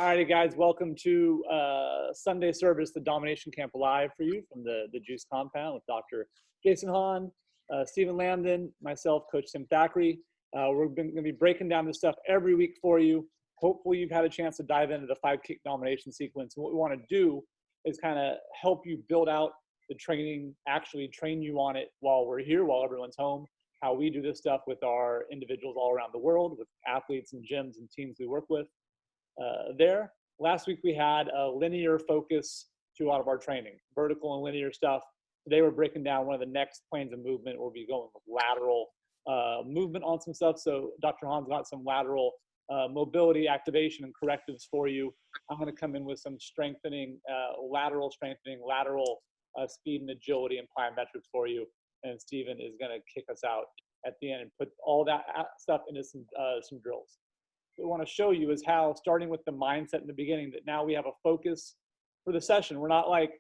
Alrighty, guys, welcome to Sunday service, the Domination Camp Live for you from the Juice Compound with Dr. Jason Hahn, Stephen Lambden, myself, Coach Tim Thackeray. We're going to be breaking down this stuff every week for you. Hopefully you've had a chance to dive into the 5-kick domination sequence. And what we want to do is kind of help you build out the training, actually train you on it while we're here, while everyone's home, how we do this stuff with our individuals all around the world, with athletes and gyms and teams we work with. There. Last week we had a linear focus to a lot of our training, vertical and linear stuff. Today we're breaking down one of the next planes of movement. We'll be going with lateral movement on some stuff. So Dr. Hahn's got some lateral mobility, activation, and correctives for you. I'm going to come in with some strengthening, lateral speed and agility and plyometrics for you. And Stephen is going to kick us out at the end and put all that stuff into some drills. What we want to show you is how, starting with the mindset in the beginning, that now we have a focus for the session. We're not like,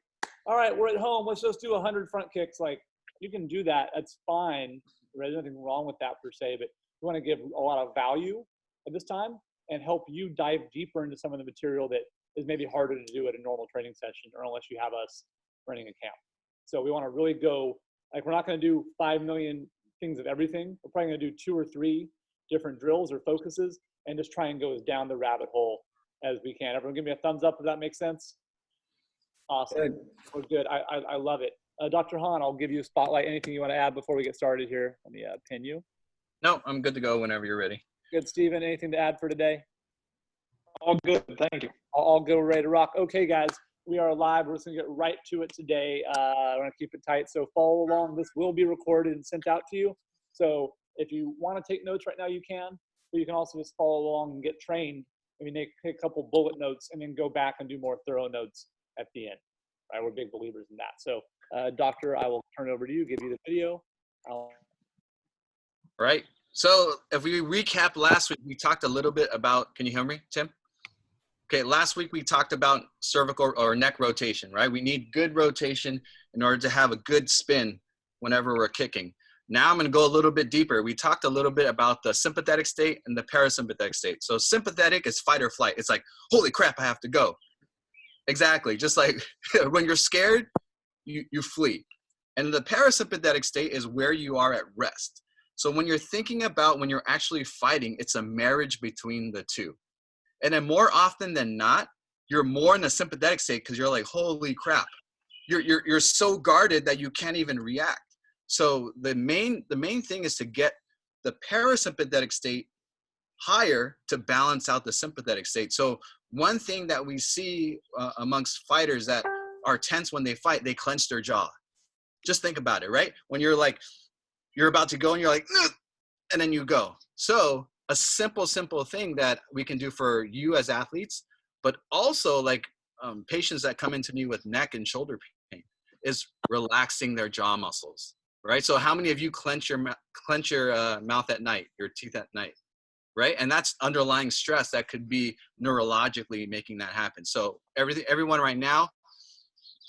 all right, we're at home, let's just do 100 front kicks. Like, you can do that, that's fine. There's nothing wrong with that per se, but we want to give a lot of value at this time and help you dive deeper into some of the material that is maybe harder to do at a normal training session, or unless you have us running a camp. So we want to really go, like, we're not going to do 5 million things of everything. We're probably going to do 2 or 3 different drills or focuses, and just try and go as down the rabbit hole as we can. Everyone give me a thumbs up if that makes sense. Awesome. Good. We're good. I love it. Dr. Hahn, I'll give you a spotlight. Anything you want to add before we get started here? Let me pin you. No, I'm good to go whenever you're ready. Good, Stephen. Anything to add for today? All good. Thank you. I'll go ready to rock. Okay, guys, we are live. We're just going to get right to it today. I want to keep it tight, so follow along. This will be recorded and sent out to you. So if you want to take notes right now, you can. But you can also just follow along and get trained. Maybe take a couple bullet notes and then go back and do more thorough notes at the end. Right? We're big believers in that. So, Doctor, I will turn it over to you, give you the video. Right. So if we recap last week, we talked a little bit about, can you hear me, Tim? Okay, last week we talked about cervical or neck rotation, right? We need good rotation in order to have a good spin whenever we're kicking. Now I'm going to go a little bit deeper. We talked a little bit about the sympathetic state and the parasympathetic state. So sympathetic is fight or flight. It's like, holy crap, I have to go. Exactly. Just like when you're scared, you flee. And the parasympathetic state is where you are at rest. So when you're thinking about when you're actually fighting, it's a marriage between the two. And then more often than not, you're more in the sympathetic state because you're like, holy crap. You're so guarded that you can't even react. So the main thing is to get the parasympathetic state higher to balance out the sympathetic state. So one thing that we see amongst fighters that are tense when they fight, they clench their jaw. Just think about it, right? When you're like, you're about to go and you're like, ugh, and then you go. So a simple thing that we can do for you as athletes, but also like patients that come into me with neck and shoulder pain, is relaxing their jaw muscles. Right. So how many of you clench your mouth at night, your teeth at night? Right. And that's underlying stress that could be neurologically making that happen. So everyone right now,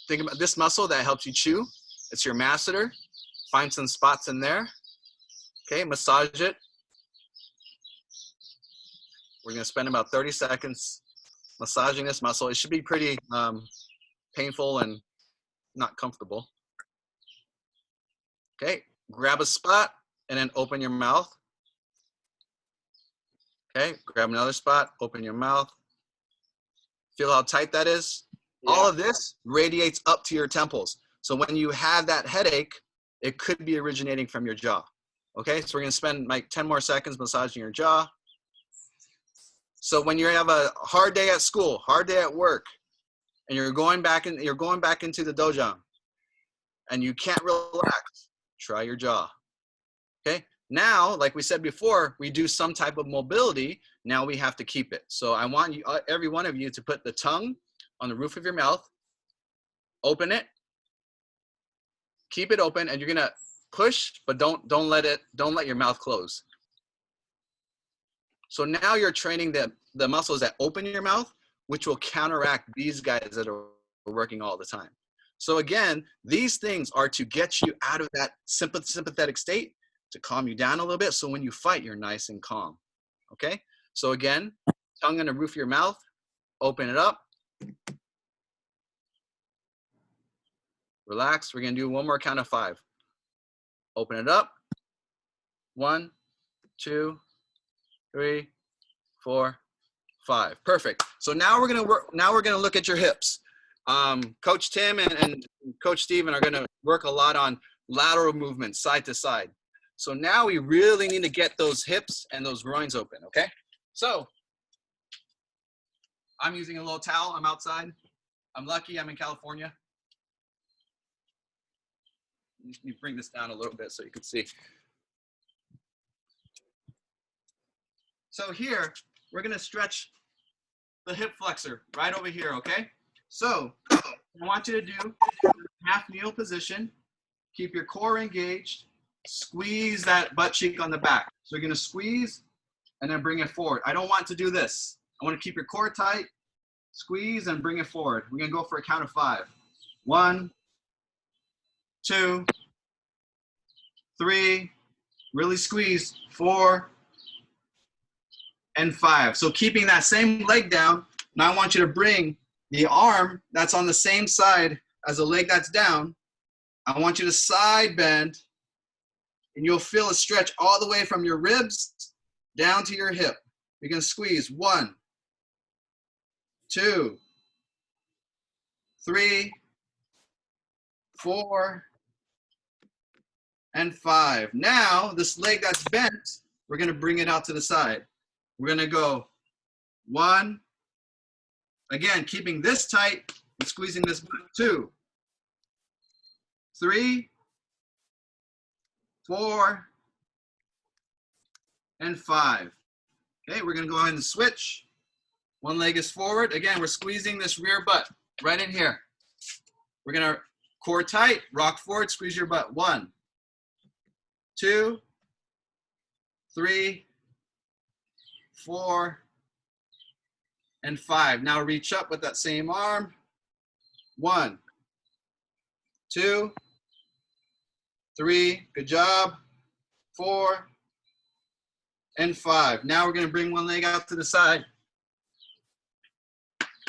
think about this muscle that helps you chew. It's your masseter. Find some spots in there. Okay. Massage it. We're going to spend about 30 seconds massaging this muscle. It should be pretty painful and not comfortable. Okay, grab a spot and then open your mouth. Okay, grab another spot, open your mouth. Feel how tight that is? Yeah. All of this radiates up to your temples. So when you have that headache, it could be originating from your jaw. Okay, so we're gonna spend like 10 more seconds massaging your jaw. So when you have a hard day at school, hard day at work, and you're going back into the dojo and you can't relax, try your jaw. Okay. Now, like we said before, we do some type of mobility. Now we have to keep it. So I want you, every one of you, to put the tongue on the roof of your mouth, open it, keep it open, and you're gonna push, but don't let your mouth close. So now you're training the muscles that open your mouth, which will counteract these guys that are working all the time. So again, these things are to get you out of that sympathetic state, to calm you down a little bit. So when you fight, you're nice and calm. Okay? So again, tongue on the roof of your mouth, Open it up. Relax. We're going to do one more count of 5. Open it up. 1, 2, 3, 4, 5. Perfect. So now we're going to work. Now we're going to look at your hips. Coach Tim and Coach Steven are going to work a lot on lateral movement, side to side. So now we really need to get those hips and those groins open. Okay. So I'm using a little towel. I'm outside. I'm lucky. I'm in California. Let me bring this down a little bit so you can see. So here, we're going to stretch the hip flexor right over here, okay? So I want you to do half kneel position. Keep your core engaged. Squeeze that butt cheek on the back. So you're going to squeeze and then bring it forward. I don't want to do this. I want to keep your core tight. Squeeze and bring it forward. We're going to go for a count of 5. 1, 2, 3, really squeeze, 4, and 5. So keeping that same leg down, now I want you to bring the arm that's on the same side as the leg that's down. I want you to side bend, and you'll feel a stretch all the way from your ribs down to your hip. You're going to squeeze 1, 2, 3, 4, and 5. Now, this leg that's bent, we're going to bring it out to the side. We're going to go 1, again, keeping this tight and squeezing this butt. 2, 3, 4, and 5. Okay, we're going to go ahead and switch. One leg is forward. Again, we're squeezing this rear butt right in here. We're going to core tight, rock forward, squeeze your butt. 1, 2, 3, 4, and 5. Now reach up with that same arm. 1, 2, 3, good job. 4, and 5. Now we're going to bring one leg out to the side.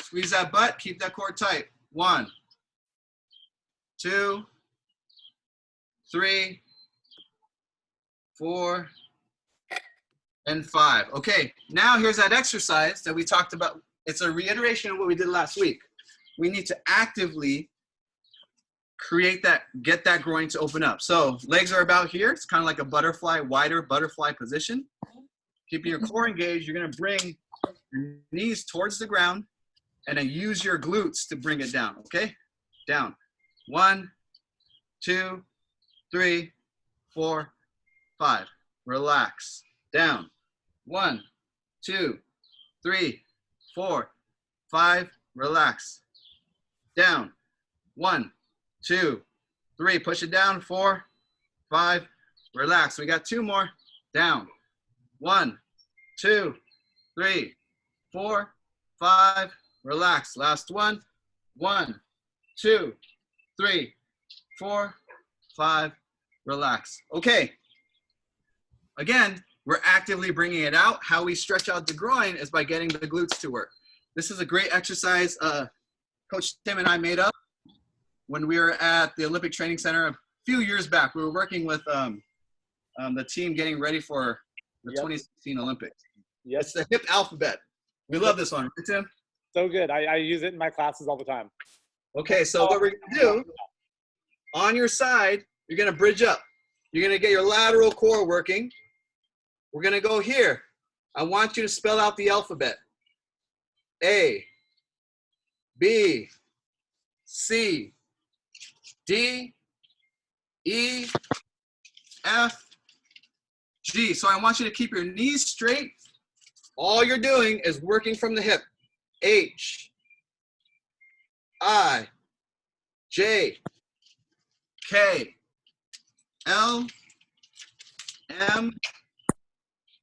Squeeze that butt, keep that core tight. 1, 2, 3, 4, and 5. Okay, now here's that exercise that we talked about. It's a reiteration of what we did last week. We need to actively create that, get that groin to open up. So legs are about here. It's kind of like a butterfly, wider butterfly position. Keeping your core engaged, you're going to bring your knees towards the ground and then use your glutes to bring it down, okay? Down. 1, 2, 3, 4, 5. Relax. Down. 1, 2, 3, 4, 5. Relax. Down. 1, 2, 3. Push it down. 4, 5. Relax. We got 2 more. Down. 1, 2, 3, 4, 5. Relax. Last one. 1, 2, 3, 4, 5. Relax. Okay. Again, we're actively bringing it out. How we stretch out the groin is by getting the glutes to work. This is a great exercise Coach Tim and I made up when we were at the Olympic Training Center a few years back. We were working with the team getting ready for the 2016 Olympics. Yep. It's the hip alphabet. We love this one, right, Tim? So good. I use it in my classes all the time. Okay, so what we're going to do, on your side, you're going to bridge up. You're going to get your lateral core working. We're going to go here. I want you to spell out the alphabet. A, B, C, D, E, F, G. So I want you to keep your knees straight. All you're doing is working from the hip. H, I, J, K, L, M,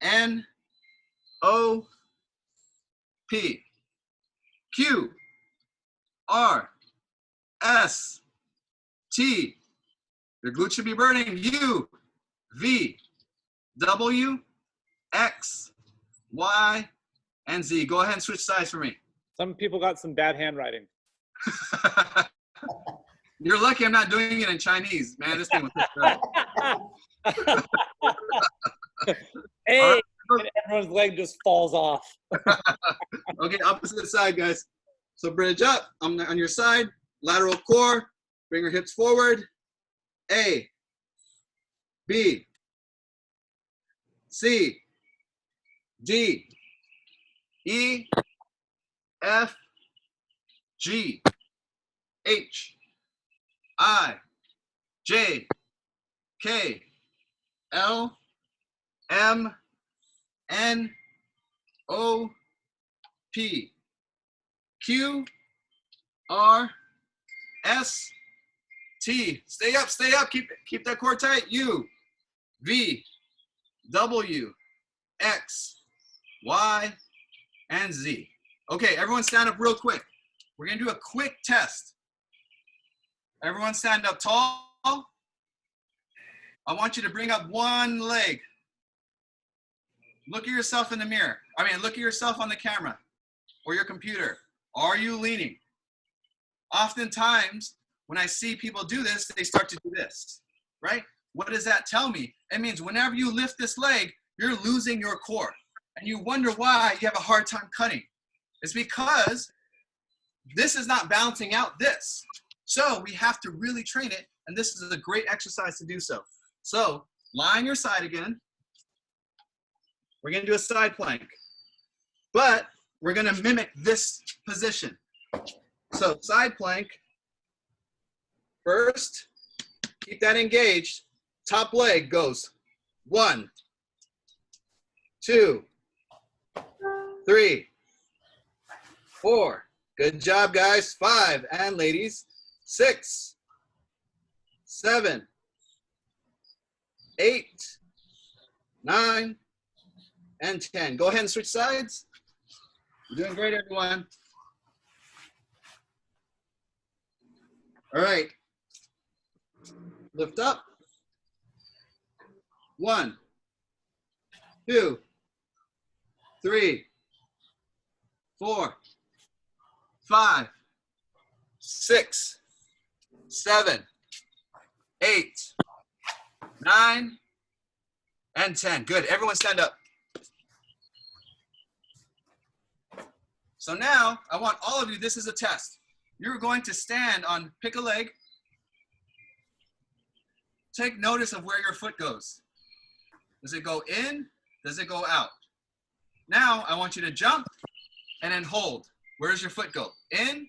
N, O, P, Q, R, S, T. Your glutes should be burning. U, V, W, X, Y, and Z. Go ahead and switch sides for me. Some people got some bad handwriting. You're lucky I'm not doing it in Chinese, man. This thing was just done. Hey, and everyone's leg just falls off. Okay, opposite side, guys. So bridge up on your side, lateral core, bring your hips forward. A, B, C, D, E, F, G, H, I, J, K, L, M, N, O, P, Q, R, S, T. Stay up, stay up. Keep that core tight. U, V, W, X, Y, and Z. Okay, everyone stand up real quick. We're gonna do a quick test. Everyone stand up tall. I want you to bring up one leg. Look at yourself in the mirror. Look at yourself on the camera or your computer. Are you leaning? Oftentimes, when I see people do this, they start to do this, right? What does that tell me? It means whenever you lift this leg, you're losing your core. And you wonder why you have a hard time cutting. It's because this is not balancing out this. So we have to really train it, and this is a great exercise to do so. So lie on your side again. We're gonna do a side plank, but we're gonna mimic this position. So side plank, first, keep that engaged. Top leg goes 1, 2, 3, 4. Good job, guys. 5, and ladies, 6, 7, 8, 9, and 10. Go ahead and switch sides. You're doing great, everyone. All right. Lift up. 1, 2, 3, 4, 5, 6, 7, 8, 9, and 10. Good. Everyone stand up. So now I want all of you, this is a test. You're going to stand on, pick a leg. Take notice of where your foot goes. Does it go in? Does it go out? Now I want you to jump and then hold. Where does your foot go? In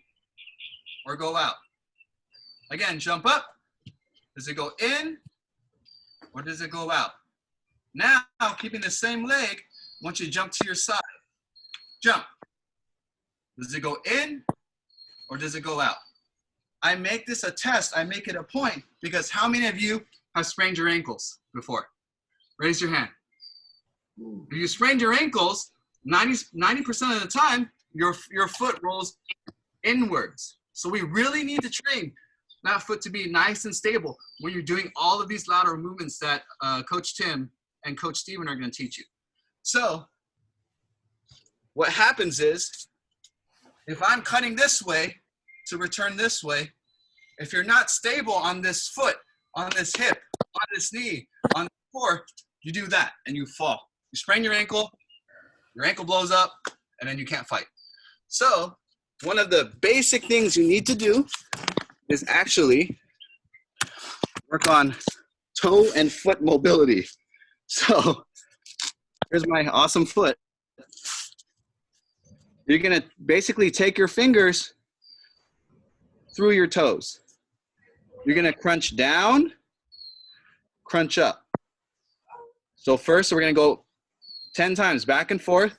or go out? Again, jump up. Does it go in or does it go out? Now, keeping the same leg, I want you to jump to your side. Jump. Does it go in or does it go out? I make this a test. I make it a point because how many of you have sprained your ankles before? Raise your hand. If you sprained your ankles, 90% of the time, your foot rolls inwards. So we really need to train that foot to be nice and stable when you're doing all of these lateral movements that Coach Tim and Coach Steven are going to teach you. So what happens is, if I'm cutting this way to return this way, if you're not stable on this foot, on this hip, on this knee, on the core, you do that and you fall. You sprain your ankle blows up, and then you can't fight. So one of the basic things you need to do is actually work on toe and foot mobility. So here's my awesome foot. You're gonna basically take your fingers through your toes. You're gonna crunch down, crunch up. So first we're gonna go 10 times back and forth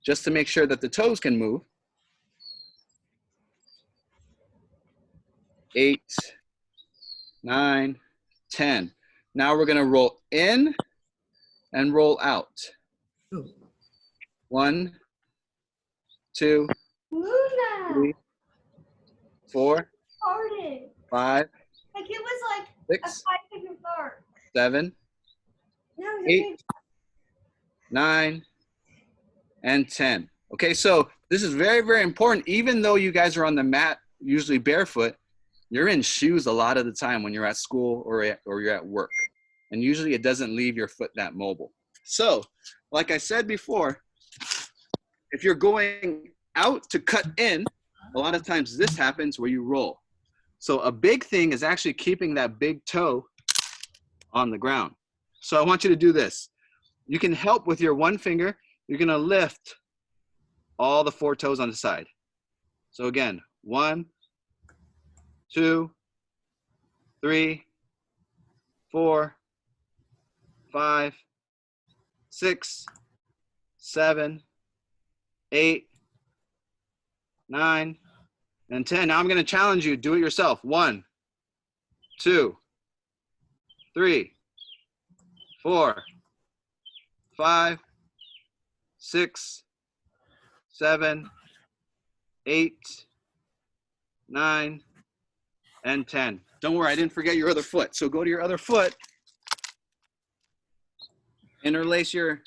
just to make sure that the toes can move. 8, 9, 10. Now we're gonna roll in and roll out. 1, 2, 3, 4, 5, Like it was like 6, a 5-figure fart. 7, No, 8, 9, and 10. Okay, so this is very, very important. Even though you guys are on the mat, usually barefoot, you're in shoes a lot of the time when you're at school or you're at work. And usually it doesn't leave your foot that mobile. So, like I said before, if you're going out to cut in, a lot of times this happens where you roll. So a big thing is actually keeping that big toe on the ground. So I want you to do this. You can help with your one finger. You're gonna lift all the 4 toes on the side. So again, 1, 2, 3, 4, 5, 6, 7, 8, 9, and 10. Now I'm gonna challenge you, do it yourself. 1, 2, 3, 4, 5, 6, 7, 8, 9, and 10. Don't worry, I didn't forget your other foot. So go to your other foot, interlace your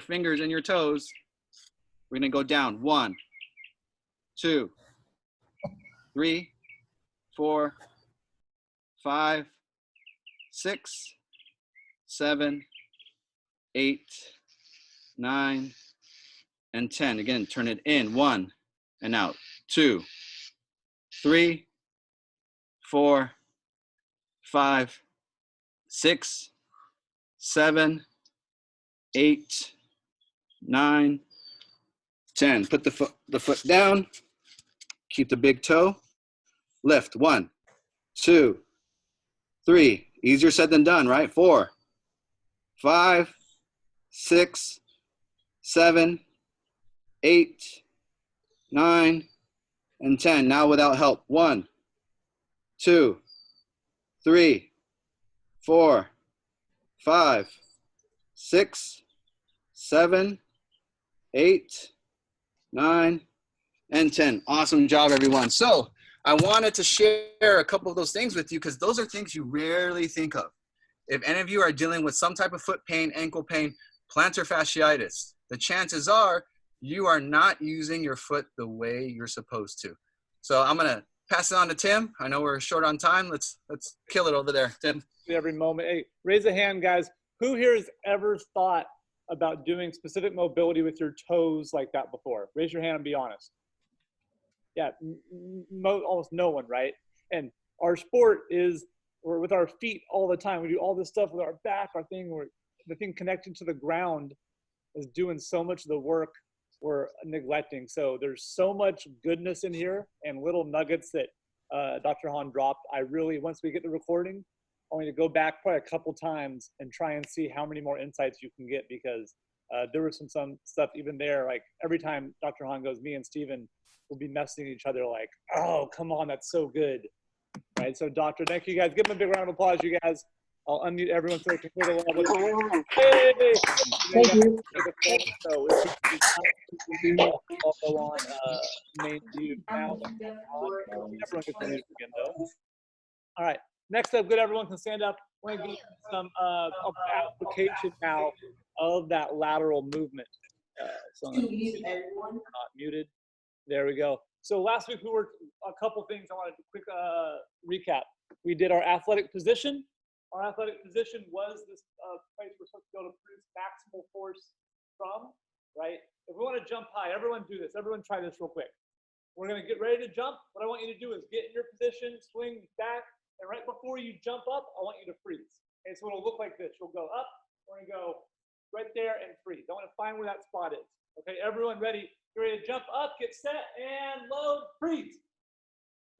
fingers and your toes. We're gonna go down. 1, 2, 3, 4, 5, 6, 7, 8, 9, and 10. Again, turn it in. 1 and out. 2, 3, 4, 5, 6, 7, 8, 9, 10. Put the foot down. Keep the big toe. Lift. 1, 2, 3. Easier said than done, right? 4, 5, 6, 7, 8, 9, and 10. Now without help. 1, 2, 3, 4, 5, 6, 7, 8, 9, and 10. Awesome job, everyone. So I wanted to share a couple of those things with you because those are things you rarely think of. If any of you are dealing with some type of foot pain, ankle pain, plantar fasciitis, the chances are you are not using your foot the way you're supposed to. So I'm gonna pass it on to Tim. I know we're short on time. Let's kill it over there, Tim. Every moment. Hey, raise a hand, guys. Who here has ever thought about doing specific mobility with your toes like that before? Raise your hand and be honest. Yeah, almost no one, right? And our sport is we're with our feet all the time. We do all this stuff with our back, the thing connected to the ground is doing so much of the work we're neglecting. So there's so much goodness in here and little nuggets that Dr. Hahn dropped. Once we get the recording, I want you to go back probably a couple times and try and see how many more insights you can get because there was some stuff even there. Like every time Dr. Hahn goes, me and Steven will be messing each other like, oh, come on, that's so good. Right, so Doctor, thank you guys. Give them a big round of applause, you guys. I'll unmute everyone so they can hear the level. Hey! Thank you. So I'll go on main view now. Everyone gets muted again, though. All right, next up, good, everyone can stand up. We're going to get some application now of that lateral movement. So I'm not muted. There we go. So last week we worked a couple things. I wanted to quick recap. We did our athletic position. Our athletic position was this place we're supposed to go to produce maximal force from, right? If we want to jump high, everyone do this. Everyone try this real quick. We're going to get ready to jump. What I want you to do is get in your position, swing back, and right before you jump up, I want you to freeze. Okay, so it'll look like this. You'll go up. We're going to go right there and freeze. I want to find where that spot is. Okay, everyone ready? You're ready to jump up, get set, and load, freeze.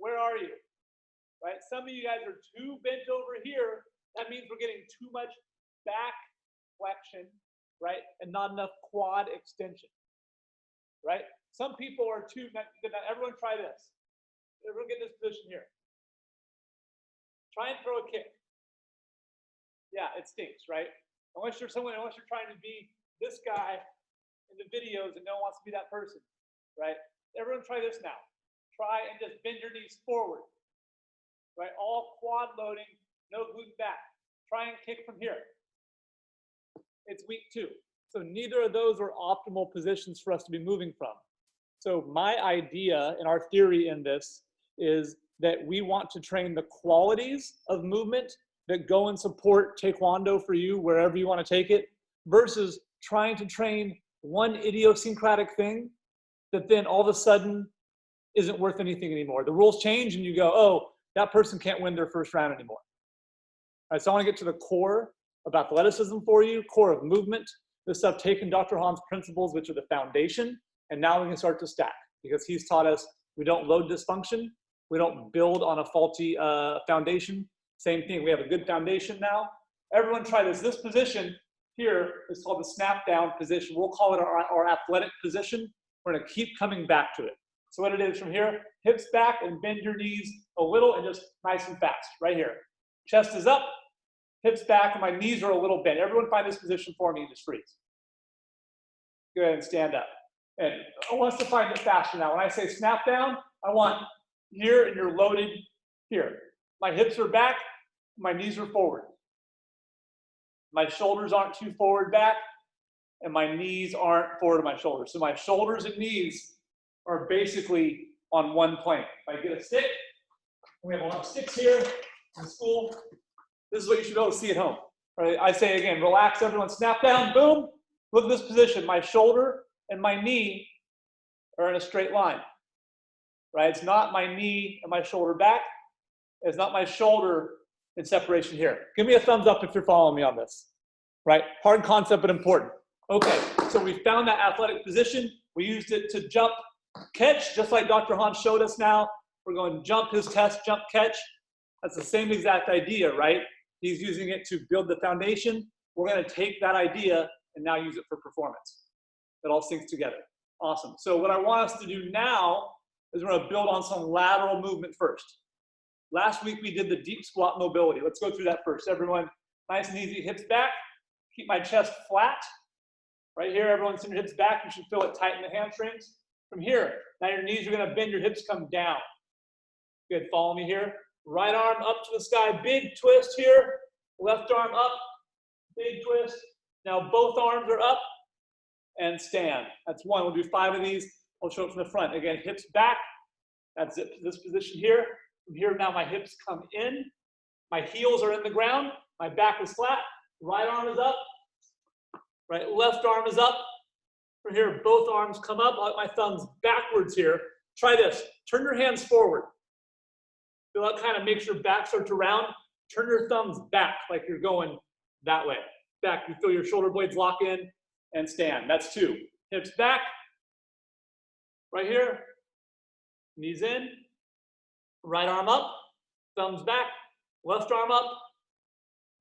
Where are you? Right? Some of you guys are too bent over here. That means we're getting too much back flexion, right? And not enough quad extension, right? Some people are too, everyone try this. Everyone get in this position here. Try and throw a kick. Yeah, it stinks, right? Unless you're trying to be this guy in the videos and no one wants to be that person, right? Everyone try this now. Try and just bend your knees forward, right? All quad loading, no glute back. Try and kick from here. It's week 2. So neither of those are optimal positions for us to be moving from. So my idea and our theory in this is that we want to train the qualities of movement that go and support Taekwondo for you wherever you want to take it, versus trying to train one idiosyncratic thing that then all of a sudden isn't worth anything anymore. The rules change and you go, oh, that person can't win their first round anymore. All right, so I want to get to the core of athleticism for you, core of movement, this stuff taking Dr. Hahn's principles, which are the foundation, and now we can start to stack, because he's taught us we don't load dysfunction, we don't build on a faulty foundation. Same thing, we have a good foundation now. Everyone try this. This position here is called the snap down position. We'll call it our athletic position. We're gonna keep coming back to it. So what it is from here, hips back and bend your knees a little and just nice and fast, right here. Chest is up, hips back, and my knees are a little bent. Everyone find this position for me and just freeze. Go ahead and stand up. And I want us to find it faster now. When I say snap down, I want here and you're loaded here. My hips are back, my knees are forward. My shoulders aren't too forward back, and my knees aren't forward to my shoulders. So my shoulders and knees are basically on one plane. If I get a stick, we have a lot of sticks here in school. This is what you should be able to see at home. Right? I say again, relax everyone, snap down, boom. Look at this position. My shoulder and my knee are in a straight line. Right? It's not my knee and my shoulder back. It's not my shoulder in separation here. Give me a thumbs up if you're following me on this. Right? Hard concept, but important. Okay, so we found that athletic position. We used it to jump, catch, just like Dr. Hahn showed us now. We're going to jump his test, jump, catch. That's the same exact idea, right? He's using it to build the foundation. We're going to take that idea and now use it for performance. It all syncs together. Awesome. So what I want us to do now is we're going to build on some lateral movement first. Last week we did the deep squat mobility. Let's go through that first. Everyone, nice and easy, hips back. Keep my chest flat. Right here, everyone send your hips back. You should feel it tighten the hamstrings. From here, now your knees are going to bend, your hips come down. Good, follow me here. Right arm up to the sky, big twist here. Left arm up, big twist. Now both arms are up and stand. That's one. We'll do 5 of these. I'll show it from the front. Again, hips back. That's it. This position here. From here, now my hips come in. My heels are in the ground. My back is flat. Right arm is up. Right, left arm is up. From here, both arms come up. I like my thumbs backwards here. Try this. Turn your hands forward. Feel that kind of makes your back start to round. Turn your thumbs back like you're going that way. Back. You feel your shoulder blades lock in and stand. That's 2. Hips back. Right here. Knees in. Right arm up. Thumbs back. Left arm up.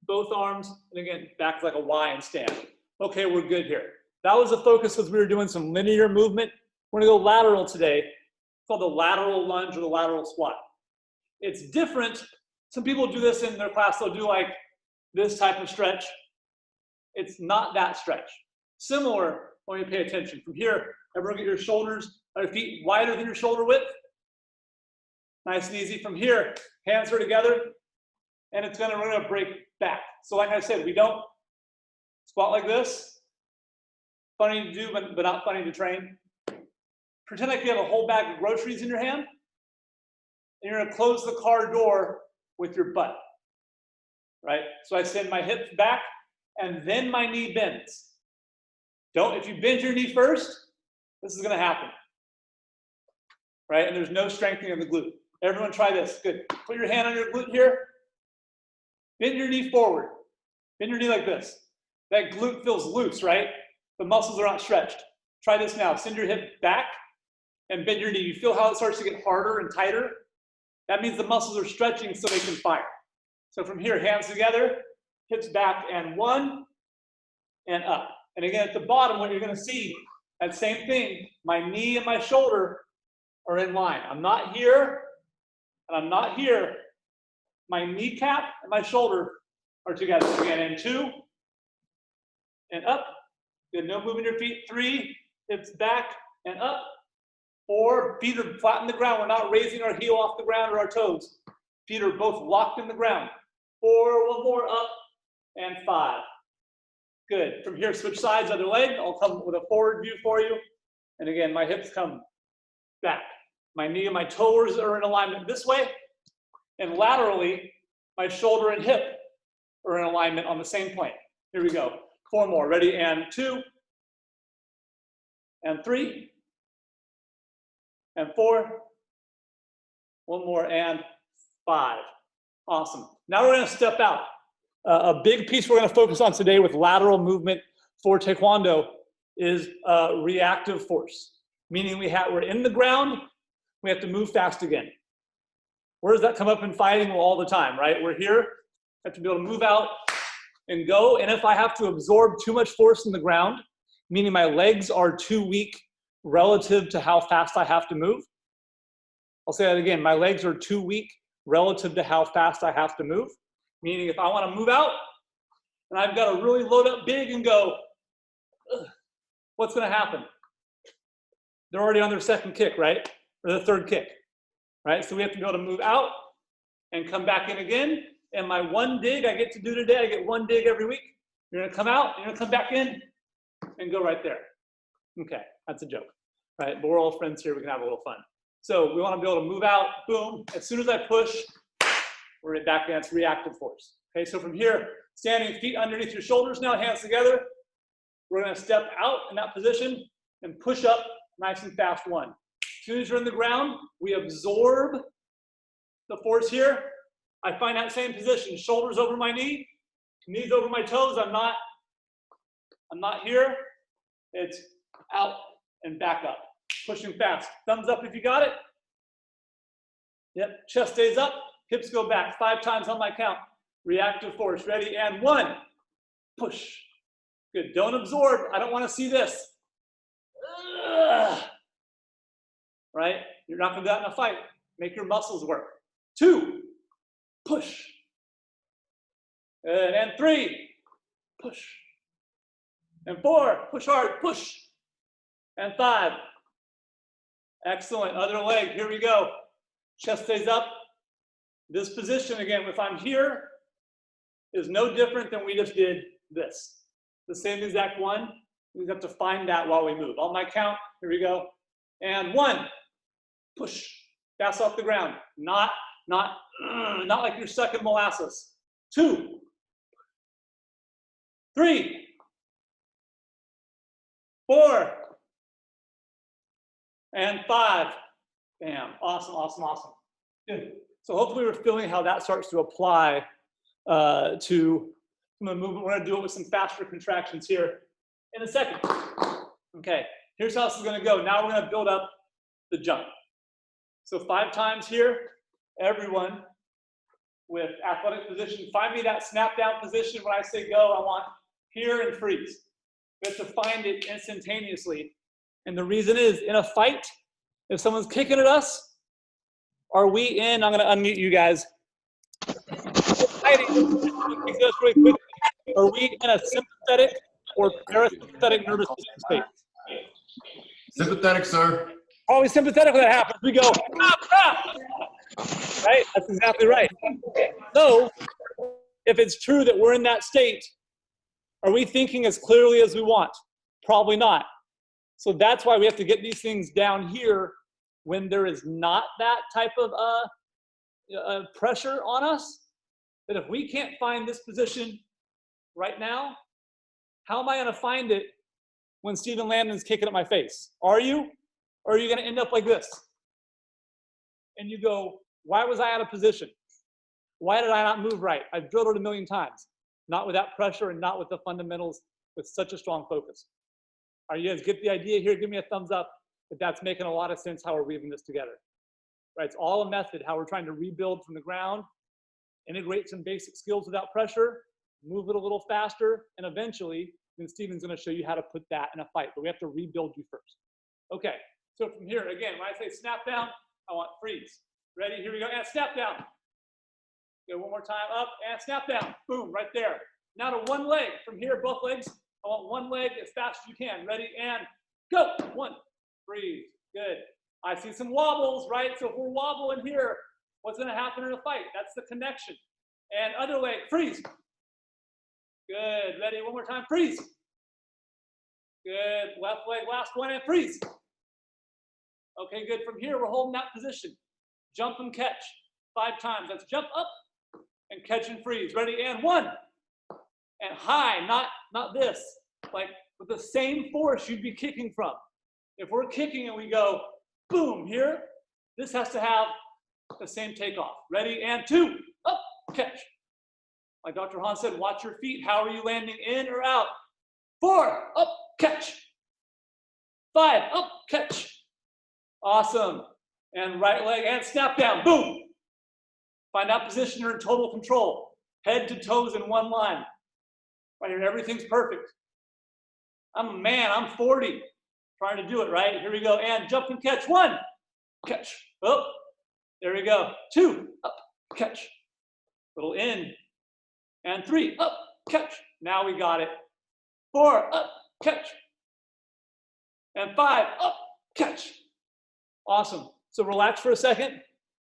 Both arms. And again, back like a Y and stand. Okay, we're good here. That was the focus as we were doing some linear movement. We're gonna go lateral today. It's called the lateral lunge or the lateral squat. It's different. Some people do this in their class. They'll do like this type of stretch. It's not that stretch. Similar, when you pay attention. From here, everyone get your shoulders, your feet wider than your shoulder width. Nice and easy. From here, hands are together, and we're gonna break back. So like I said, we don't squat like this. Funny to do, but not funny to train. Pretend like you have a whole bag of groceries in your hand, and you're gonna close the car door with your butt, right? So I send my hips back, and then my knee bends. If you bend your knee first, this is gonna happen, right? And there's no strengthening of the glute. Everyone try this, good. Put your hand on your glute here. Bend your knee forward. Bend your knee like this. That glute feels loose, right? The muscles are not stretched. Try this now. Send your hip back and bend your knee. You feel how it starts to get harder and tighter? That means the muscles are stretching so they can fire. So from here, hands together, hips back, and 1, and up. And again, at the bottom, what you're gonna see, that same thing, my knee and my shoulder are in line. I'm not here, and I'm not here. My kneecap and my shoulder are together. Again, and 2, and up. Good, no moving your feet. 3, hips back and up. 4, feet are flat in the ground. We're not raising our heel off the ground or our toes. Feet are both locked in the ground. 4, one more up, and 5. Good. From here, switch sides, other leg. I'll come with a forward view for you. And again, my hips come back. My knee and my toes are in alignment this way. And laterally, my shoulder and hip are in alignment on the same plane. Here we go. 4 more. Ready? And 2. And 3. And 4. 1 more. And 5. Awesome. Now we're going to step out. A big piece we're going to focus on today with lateral movement for Taekwondo is reactive force, meaning we're in the ground, we have to move fast again. Where does that come up in fighting? Well, all the time, right? We're here, have to be able to move out and go. And if I have to absorb too much force in the ground, meaning my legs are too weak relative to how fast I have to move. I'll say that again. My legs are too weak relative to how fast I have to move. Meaning if I want to move out and I've got to really load up big and go, what's going to happen? They're already on their second kick, right? Or the third kick, right? So we have to be able to move out and come back in again. And my one dig I get to do today, I get one dig every week. You're going to come out, you're going to come back in and go right there. Okay, that's a joke, right? But we're all friends here. We can have a little fun. So we want to be able to move out, boom. As soon as I push, we're back in. That's reactive force. Okay, so from here, standing, feet underneath your shoulders now, hands together. We're going to step out in that position and push up nice and fast. 1. As soon as you're in the ground, we absorb the force here. I find that same position, shoulders over my knee, knees over my toes. I'm not here. It's out and back up. Pushing fast. Thumbs up if you got it. Yep, chest stays up. Hips go back 5 times on my count. Reactive force. Ready? And 1. Push. Good. Don't absorb. I don't want to see this. Ugh. Right? You're not going to do that in a fight. Make your muscles work. 2. Push. And 3. Push. And 4. Push hard. Push. And 5. Excellent. Other leg. Here we go. Chest stays up. This position, again, if I'm here, is no different than we just did this. The same exact one. We have to find that while we move. On my count, here we go. And 1, push, fast off the ground. Not like you're stuck in molasses. 2, 3, 4, and 5. Bam, awesome, awesome, awesome. Good. So hopefully we're feeling how that starts to apply to some of the movement. We're going to do it with some faster contractions here in a second. Okay, here's how this is going to go. Now we're going to build up the jump. So 5 times here, everyone with athletic position. Find me that snap down position. When I say go, I want here and freeze. We have to find it instantaneously. And the reason is, in a fight, if someone's kicking at us, are we in? I'm going to unmute you guys. Are we in a sympathetic or parasympathetic nervous system state? Sympathetic, sir. Always sympathetic when that happens. We go, ah, ah. Right? That's exactly right. So, if it's true that we're in that state, are we thinking as clearly as we want? Probably not. So that's why we have to get these things down here when there is not that type of pressure on us. That if we can't find this position right now, how am I going to find it when Stephen Landon's kicking at my face? Are you? Or are you going to end up like this? And you go, why was I out of position? Why did I not move right? I've drilled it a million times. Not with that pressure and not with the fundamentals with such a strong focus. Are you guys get the idea here? Give me a thumbs up if that's making a lot of sense how we're weaving this together. Right? It's all a method, how we're trying to rebuild from the ground, integrate some basic skills without pressure, move it a little faster, and eventually, then Stephen's going to show you how to put that in a fight. But we have to rebuild you first. Okay, so from here, again, when I say snap down, I want freeze. Ready? Here we go. And snap down. Okay, one more time. Up and snap down. Boom, right there. Now to one leg. From here, both legs. I want one leg as fast as you can. Ready? And go. 1. Breathe. Good. I see some wobbles, right? So if we're wobbling here, what's going to happen in a fight? That's the connection. And other leg. Freeze. Good. Ready? One more time. Freeze. Good. Left leg, last one, and freeze. Okay, good. From here, we're holding that position. Jump and catch 5 times. That's jump up and catch and freeze. Ready? And 1. And high, not this. Like with the same force you'd be kicking from. If we're kicking and we go boom here, this has to have the same takeoff. Ready? And 2. Up, catch. Like Dr. Hahn said, watch your feet. How are you landing, in or out? 4, up, catch. 5, up, catch. Awesome. And right leg and snap down. Boom. Find that position. You're in total control. Head to toes in one line. Right here, everything's perfect. I'm a man. I'm 40. Trying to do it, right? Here we go. And jump and catch. 1, catch. Oh, there we go. 2, up, catch. Little in. And 3, up, catch. Now we got it. 4, up, catch. And 5, up, catch. Awesome. So relax for a second.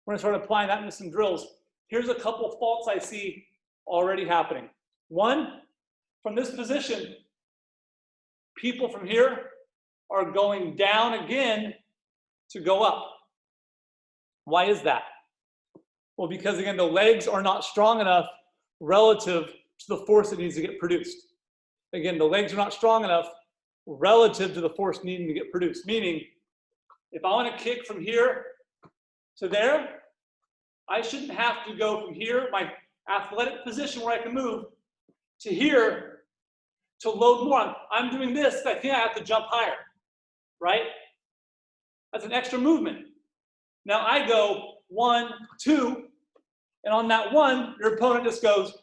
We're going to start applying that into some drills. Here's a couple faults I see already happening. 1, from this position, people from here are going down again to go up. Why is that? Well, because again, the legs are not strong enough relative to the force that needs to get produced. Again, the legs are not strong enough relative to the force needing to get produced. Meaning, if I want to kick from here to there, I shouldn't have to go from here, my athletic position where I can move, to here to load more. I'm doing this, I think I have to jump higher, right? That's an extra movement. Now I go 1, 2, and on that 1, your opponent just goes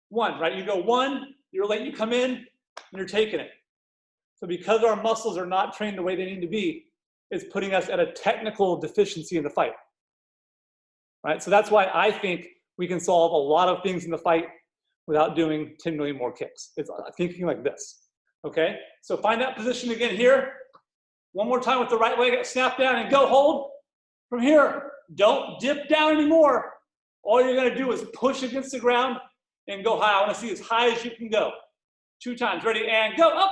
1, right? You go 1, you're late, you come in, and you're taking it. So because our muscles are not trained the way they need to be, it's putting us at a technical deficiency in the fight, right? So that's why I think we can solve a lot of things in the fight without doing 10 million more kicks. It's thinking like this, okay? So find that position again here. One more time with the right leg, snap down and go, hold. From here, don't dip down anymore. All you're gonna do is push against the ground and go high. I wanna see as high as you can go. 2 times, ready, and go, up.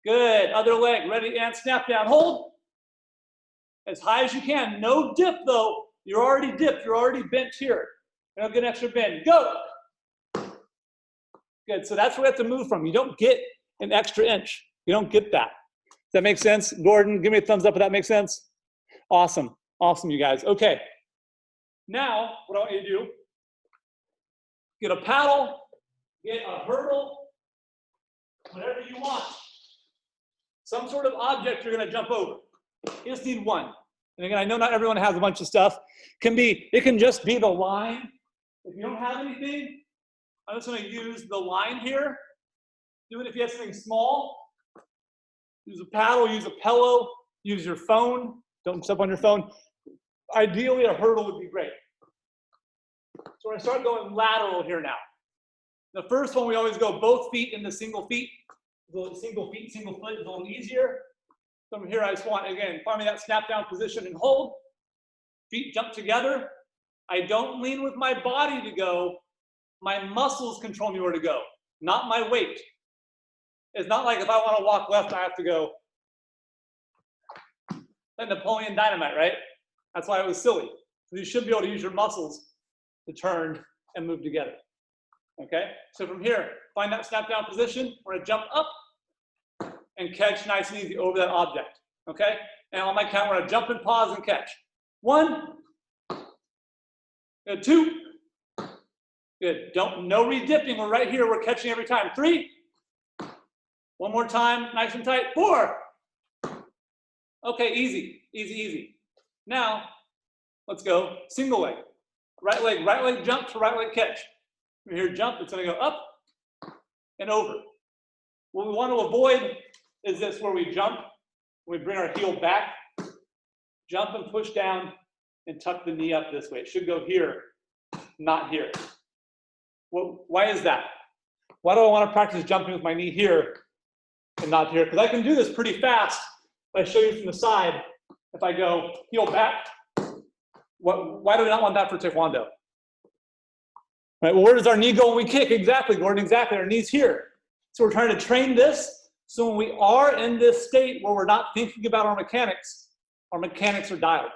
Good, other leg, ready, and snap down, hold. As high as you can, no dip though. You're already dipped, you're already bent here. And I'll get an extra bend, go. Good, so that's where we have to move from. You don't get an extra inch. You don't get that. Does that make sense? Gordon, give me a thumbs up if that makes sense. Awesome, awesome, you guys. Okay, now what I want you to do, get a paddle, get a hurdle, whatever you want. Some sort of object you're gonna jump over. You just need 1. And again, I know not everyone has a bunch of stuff. It can just be the line. If you don't have anything, I'm just gonna use the line here. Do it if you have something small. Use a paddle, use a pillow, use your phone. Don't step on your phone. Ideally, a hurdle would be great. So we're gonna start going lateral here now. The first one, we always go both feet into single feet. Single feet, single foot is a little easier. From here, I just want, again, find me that snap down position and hold. Feet jump together. I don't lean with my body to go. My muscles control me where to go, not my weight. It's not like if I want to walk left, I have to go like Napoleon Dynamite, right? That's why it was silly. So you should be able to use your muscles to turn and move together. Okay, so from here, find that snap down position. We're gonna jump up and catch nice and easy over that object. Okay, and on my count, we're gonna jump and pause and catch. 1, good, 2, good. No re-dipping. We're right here. We're catching every time. 3, one more time, nice and tight. 4. Okay, easy, easy, easy. Now, let's go single leg. Right leg jump to right leg catch. From here, jump, it's gonna go up and over. What we want to avoid is this, where we jump, we bring our heel back, jump and push down and tuck the knee up this way. It should go here, not here. Well, why is that? Why do I want to practice jumping with my knee here and not here? Because I can do this pretty fast. If I show you from the side, if I go heel back, why do we not want that for Taekwondo? Right, well, where does our knee go when we kick? Exactly, Gordon, exactly. Our knee's here. So we're trying to train this. So when we are in this state where we're not thinking about our mechanics are dialed.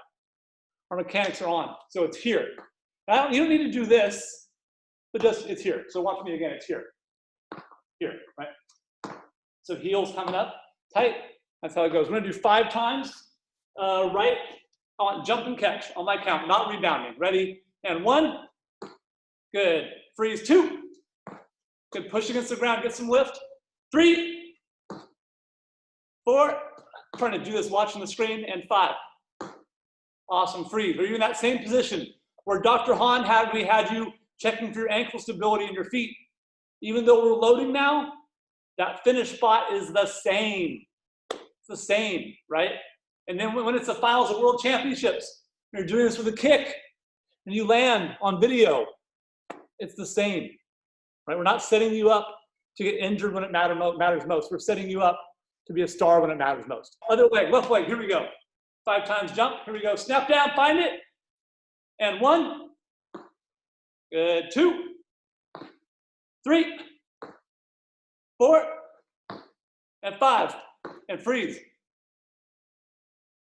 Our mechanics are on. So it's here. Now, you don't need to do this, but just it's here. So watch me again, it's here. Here, right? So heels coming up, tight. That's how it goes. We're gonna do 5 times. Right, I want jump and catch on my count, not rebounding. Ready? And 1. Good. Freeze. 2. Good. Push against the ground, get some lift. 3. 4. Trying to do this watching the screen. And 5. Awesome. Freeze. Are you in that same position where Dr. Hahn had, we had you checking for your ankle stability in your feet? Even though we're loading now, that finish spot is the same. It's the same, right? And then when it's the finals of World Championships, you're doing this with a kick, and you land on video, it's the same, right? We're not setting you up to get injured when it matters most. We're setting you up to be a star when it matters most. Other leg, left leg, here we go. 5 times jump, here we go. Snap down, find it. And 1. Good. 2. 3. 4. And 5. And freeze.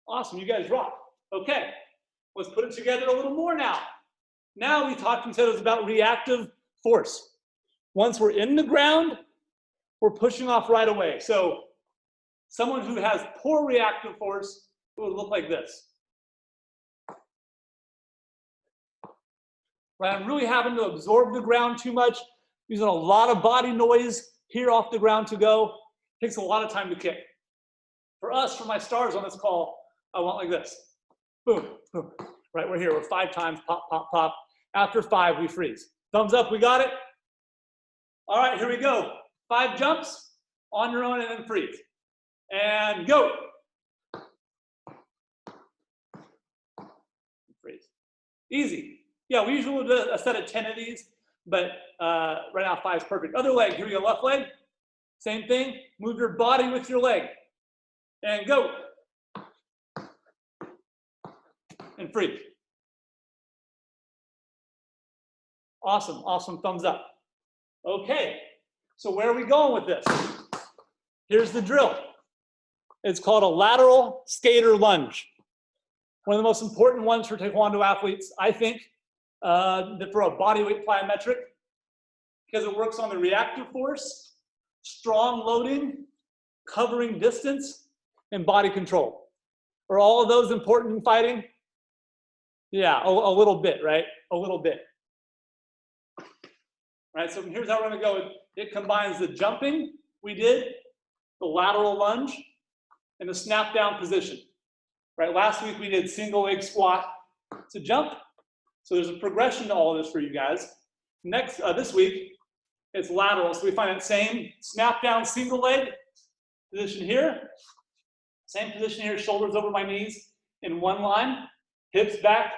Awesome, you guys rock. Okay, let's put it together a little more now. Now we talked and said it was about reactive force. Once we're in the ground, we're pushing off right away. So someone who has poor reactive force, it would look like this. Right, I'm really having to absorb the ground too much, using a lot of body noise here off the ground to go. Takes a lot of time to kick. For us, for my stars on this call, I want like this. Boom, boom. Right, we're here. We're 5 times, pop, pop, pop. After 5, we freeze. Thumbs up, we got it? All right, here we go. 5 jumps on your own and then freeze. And go. Freeze. Easy. Yeah, we usually do a set of 10 of these, but right now 5 is perfect. Other leg, here we go, left leg. Same thing, move your body with your leg. And go. And freeze. Awesome, awesome, thumbs up. Okay, so where are we going with this? Here's the drill. It's called a lateral skater lunge. One of the most important ones for Taekwondo athletes, I think, for a bodyweight plyometric, because it works on the reactive force, strong loading, covering distance, and body control. Are all of those important in fighting? Yeah, a little bit, right? A little bit. Right, so here's how we're gonna go. It combines the jumping we did, the lateral lunge, and the snap down position. Right, last week we did single leg squat to jump. So there's a progression to all of this for you guys. Next, this week, it's lateral. So we find that same snap down single leg position here. Same position here, shoulders over my knees in one line, hips back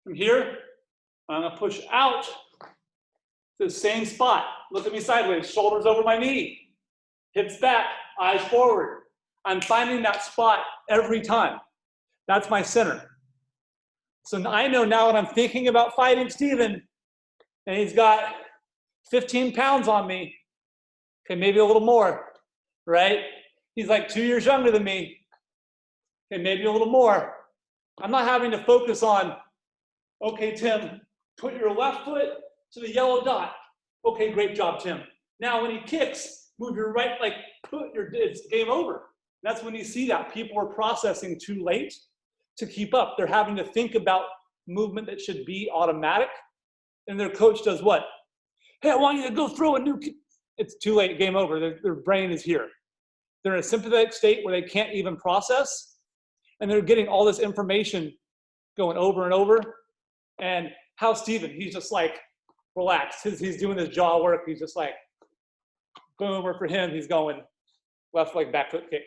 from here. I'm gonna push out to the same spot. Look at me sideways, shoulders over my knee, hips back, eyes forward. I'm finding that spot every time. That's my center. So I know now when I'm thinking about fighting Steven, and he's got 15 pounds on me, okay, maybe a little more, right? He's like 2 years younger than me, okay, maybe a little more. I'm not having to focus on, okay, Tim, put your left foot to the yellow dot. Okay, great job, Tim. Now when he kicks, move your right, like it's game over. That's when you see that people are processing too late to keep up. They're having to think about movement that should be automatic. And their coach does what? Hey, I want you to go throw a new kick. It's too late, game over. Their brain is here. They're in a sympathetic state where they can't even process. And they're getting all this information going over and over. And how's Steven? He's just like, relaxed. He's doing his jaw work. He's just like, boom, or for him, he's going left leg back foot kick.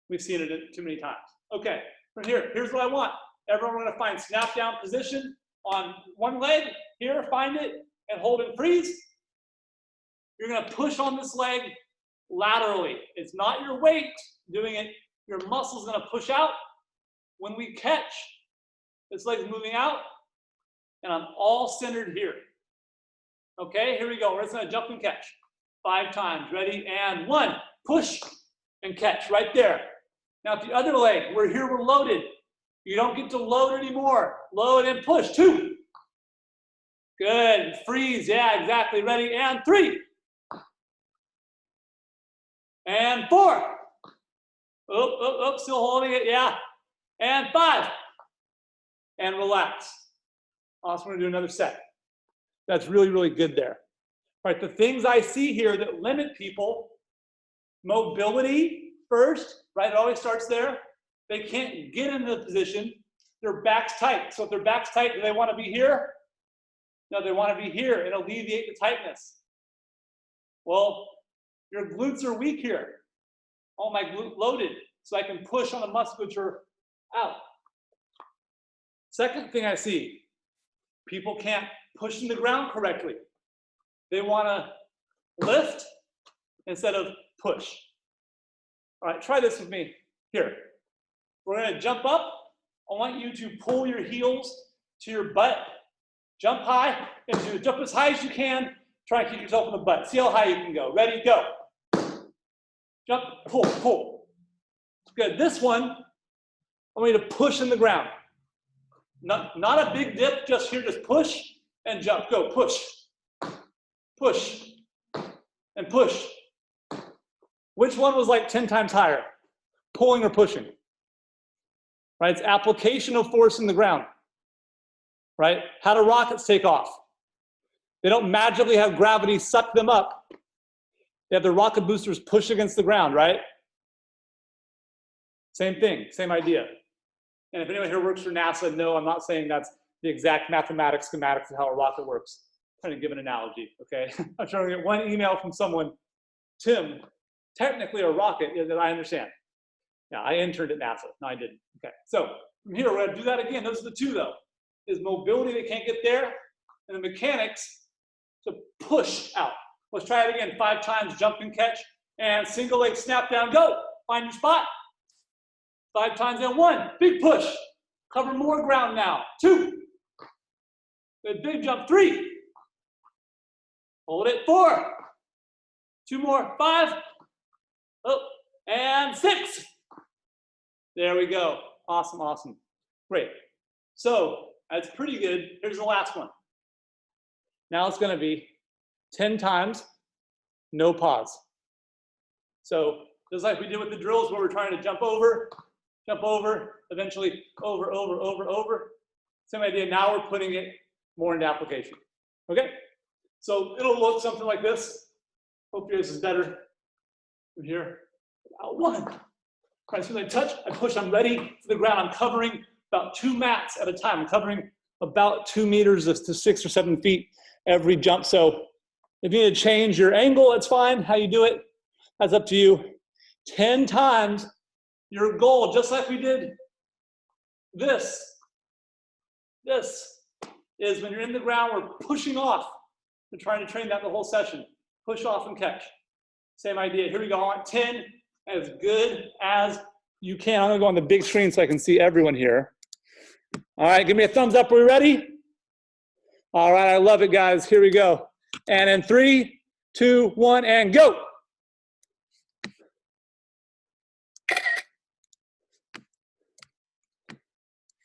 We've seen it too many times. Okay, from here, here's what I want. Everyone, we're gonna find snap down position on one leg. Here, find it and hold and freeze. You're gonna push on this leg laterally. It's not your weight doing it. Your muscle's gonna push out. When we catch, this leg's moving out, and I'm all centered here. Okay, here we go. We're just gonna jump and catch. 5 times, ready, and 1, push and catch right there. Now the other leg, we're here, we're loaded. You don't get to load anymore. Load and push, 2. Good, freeze, yeah, exactly, ready, and 3. And 4. Still holding it, yeah. And 5. And relax. Also, we're gonna do another set. That's really, really good there. All right, the things I see here that limit people, mobility first, right? It always starts there. They can't get into the position. Their back's tight. So if their back's tight, do they want to be here? No, they want to be here and alleviate the tightness. Well, your glutes are weak here. Oh, my glute loaded, so I can push on the musculature out. Second thing I see, people can't push in the ground correctly. They want to lift instead of push. All right, try this with me. Here, we're going to jump up. I want you to pull your heels to your butt. Jump high, and jump as high as you can. Try and keep yourself in the butt. See how high you can go. Ready, go. Jump, pull, pull. Good. This one, I want you to push in the ground. Not a big dip, just here, just push and jump. Go, push. Push. And push. Which one was like 10 times higher? Pulling or pushing? Right? It's application of force in the ground. Right? How do rockets take off? They don't magically have gravity suck them up. They have the rocket boosters push against the ground, right? Same thing, same idea. And if anyone here works for NASA, no, I'm not saying that's the exact mathematics, schematics of how a rocket works. I'm trying to give an analogy, okay? I'm trying to get one email from someone, Tim, technically a rocket, yeah, that I understand. Yeah, I interned at NASA. No, I didn't. Okay, so from here, we're gonna do that again. Those are the two though. Is mobility, they can't get there, and the mechanics to push out. Let's try it again. 5 times, jump and catch, and single leg snap down, go. Find your spot. 5 times and 1, big push. Cover more ground now. 2, good big jump, 3. Hold it, 4. 2 more, 5. Oh, and 6. There we go. Awesome, awesome. Great. So that's pretty good. Here's the last one. Now it's going to be 10 times, no pause. So just like we did with the drills where we're trying to jump over, eventually over, over, over, over. Same idea. Now we're putting it more into application. Okay? So it'll look something like this. Hopefully this is better from here. About 1. All right, so as I touch, I push, I'm ready for the ground. I'm covering about 2 mats at a time. I'm covering about 2 meters to 6 or 7 feet every jump. So if you need to change your angle, that's fine. How you do it, that's up to you. 10 times your goal, just like we did this. This is when you're in the ground, we're pushing off. We're trying to train that the whole session. Push off and catch. Same idea. Here we go. I want 10 as good as you can. I'm going to go on the big screen so I can see everyone here. All right, give me a thumbs up. Are we ready? All right, I love it, guys. Here we go. And in 3, 2, 1, and go.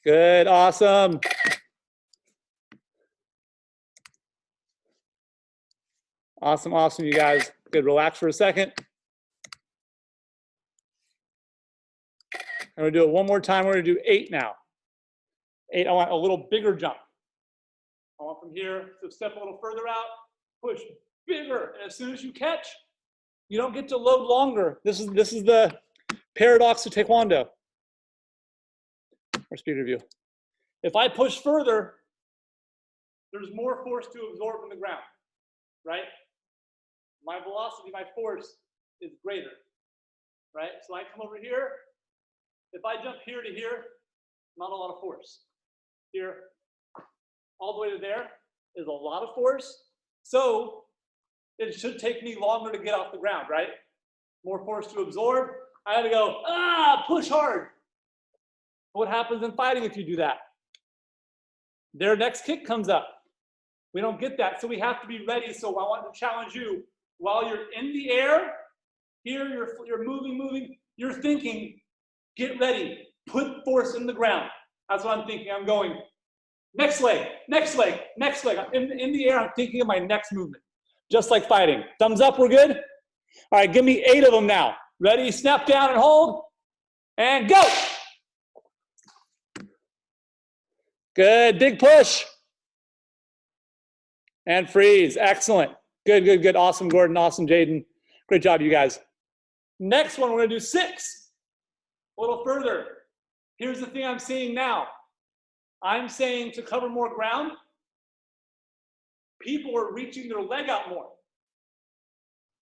Good, awesome. Awesome, awesome, you guys. Good, relax for a second. I'm gonna do it one more time. We're gonna do 8 now. 8, I want a little bigger jump. I want from here to step a little further out, push bigger. And as soon as you catch, you don't get to load longer. This is the paradox of Taekwondo. Or speed review. If I push further, there's more force to absorb in the ground, right? My velocity, my force is greater, right? So I come over here. If I jump here to here, not a lot of force. Here, all the way to there is a lot of force. So it should take me longer to get off the ground, right? More force to absorb. I gotta go, push hard. What happens in fighting if you do that? Their next kick comes up. We don't get that, so we have to be ready. So I want to challenge you. While you're in the air, here you're moving, you're thinking, get ready, put force in the ground. That's what I'm thinking. I'm going, next leg, next leg, next leg. I'm in the air, I'm thinking of my next movement. Just like fighting. Thumbs up, we're good? All right, give me 8 of them now. Ready, snap down and hold, and go. Good, big push. And freeze, excellent. Good, good, good, awesome, Gordon, awesome, Jaden. Great job, you guys. Next one, we're gonna do 6. A little further. Here's the thing I'm seeing now. I'm saying to cover more ground, people are reaching their leg out more.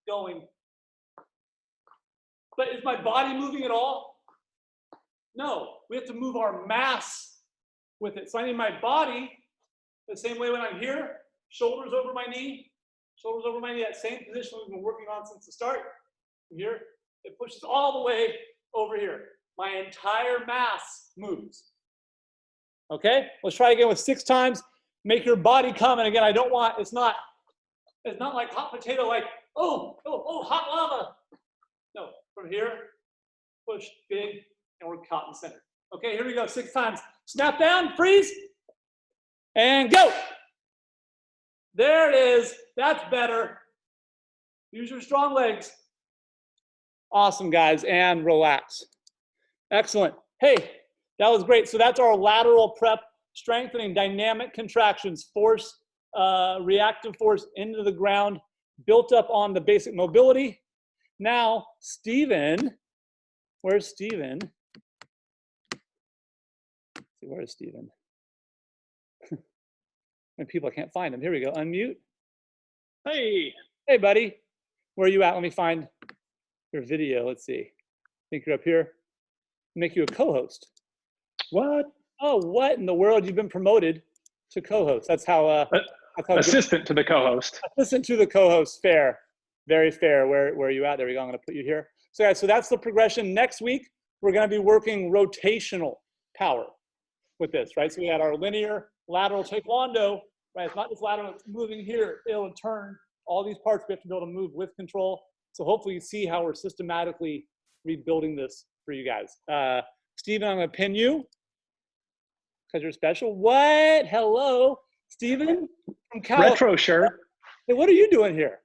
Going, but is my body moving at all? No, we have to move our mass with it. So I need my body, the same way when I'm here, shoulders over my knee, that same position we've been working on since the start. From here, it pushes all the way over here. My entire mass moves. Okay, let's try again with 6 times. Make your body come, and again, I don't want, it's not like hot potato, like, oh, hot lava. No, from here, push big, and we're caught in the center. Okay, here we go, 6 times. Snap down, freeze, and go. There it is, that's better. Use your strong legs. Awesome, guys, and relax. Excellent. Hey, that was great. So that's our lateral prep, strengthening dynamic contractions, force, reactive force into the ground, built up on the basic mobility. Now, Steven, where's Steven? Let's see, where is Steven? And people, I can't find him. Here we go, unmute. Hey. Hey, buddy. Where are you at? Let me find your video. Let's see. I think you're up here. Make you a co-host. What? Oh, what in the world? You've been promoted to co-host. That's how Assistant to the co-host. Assistant to the co-host. Fair. Very fair. Where are you at? There we go. I'm going to put you here. So guys, so that's the progression. Next week, we're going to be working rotational power with this, right? So we had our linear, lateral taekwondo, right? It's not just lateral, it's moving here. It'll turn. All these parts we have to be able to move with control. So hopefully you see how we're systematically rebuilding this for you guys. Steven, I'm going to pin you because you're special. What? Hello, Steven from California. Retro shirt. Hey, what are you doing here?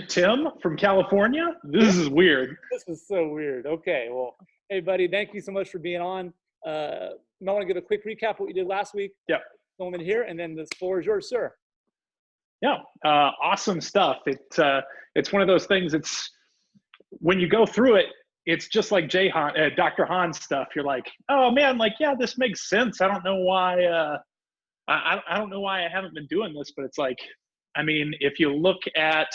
Tim from California. This is weird. This is so weird. Okay, well, hey, buddy, thank you so much for being on. I want to give a quick recap of what you did last week. Yep. Going in here, and then the floor is yours, sir. Yeah, awesome stuff. It's one of those things. It's when you go through it, it's just like Dr. Hahn's stuff. You're like, oh man, like yeah, this makes sense. I don't know why. I don't know why I haven't been doing this, but it's like, I mean, if you look at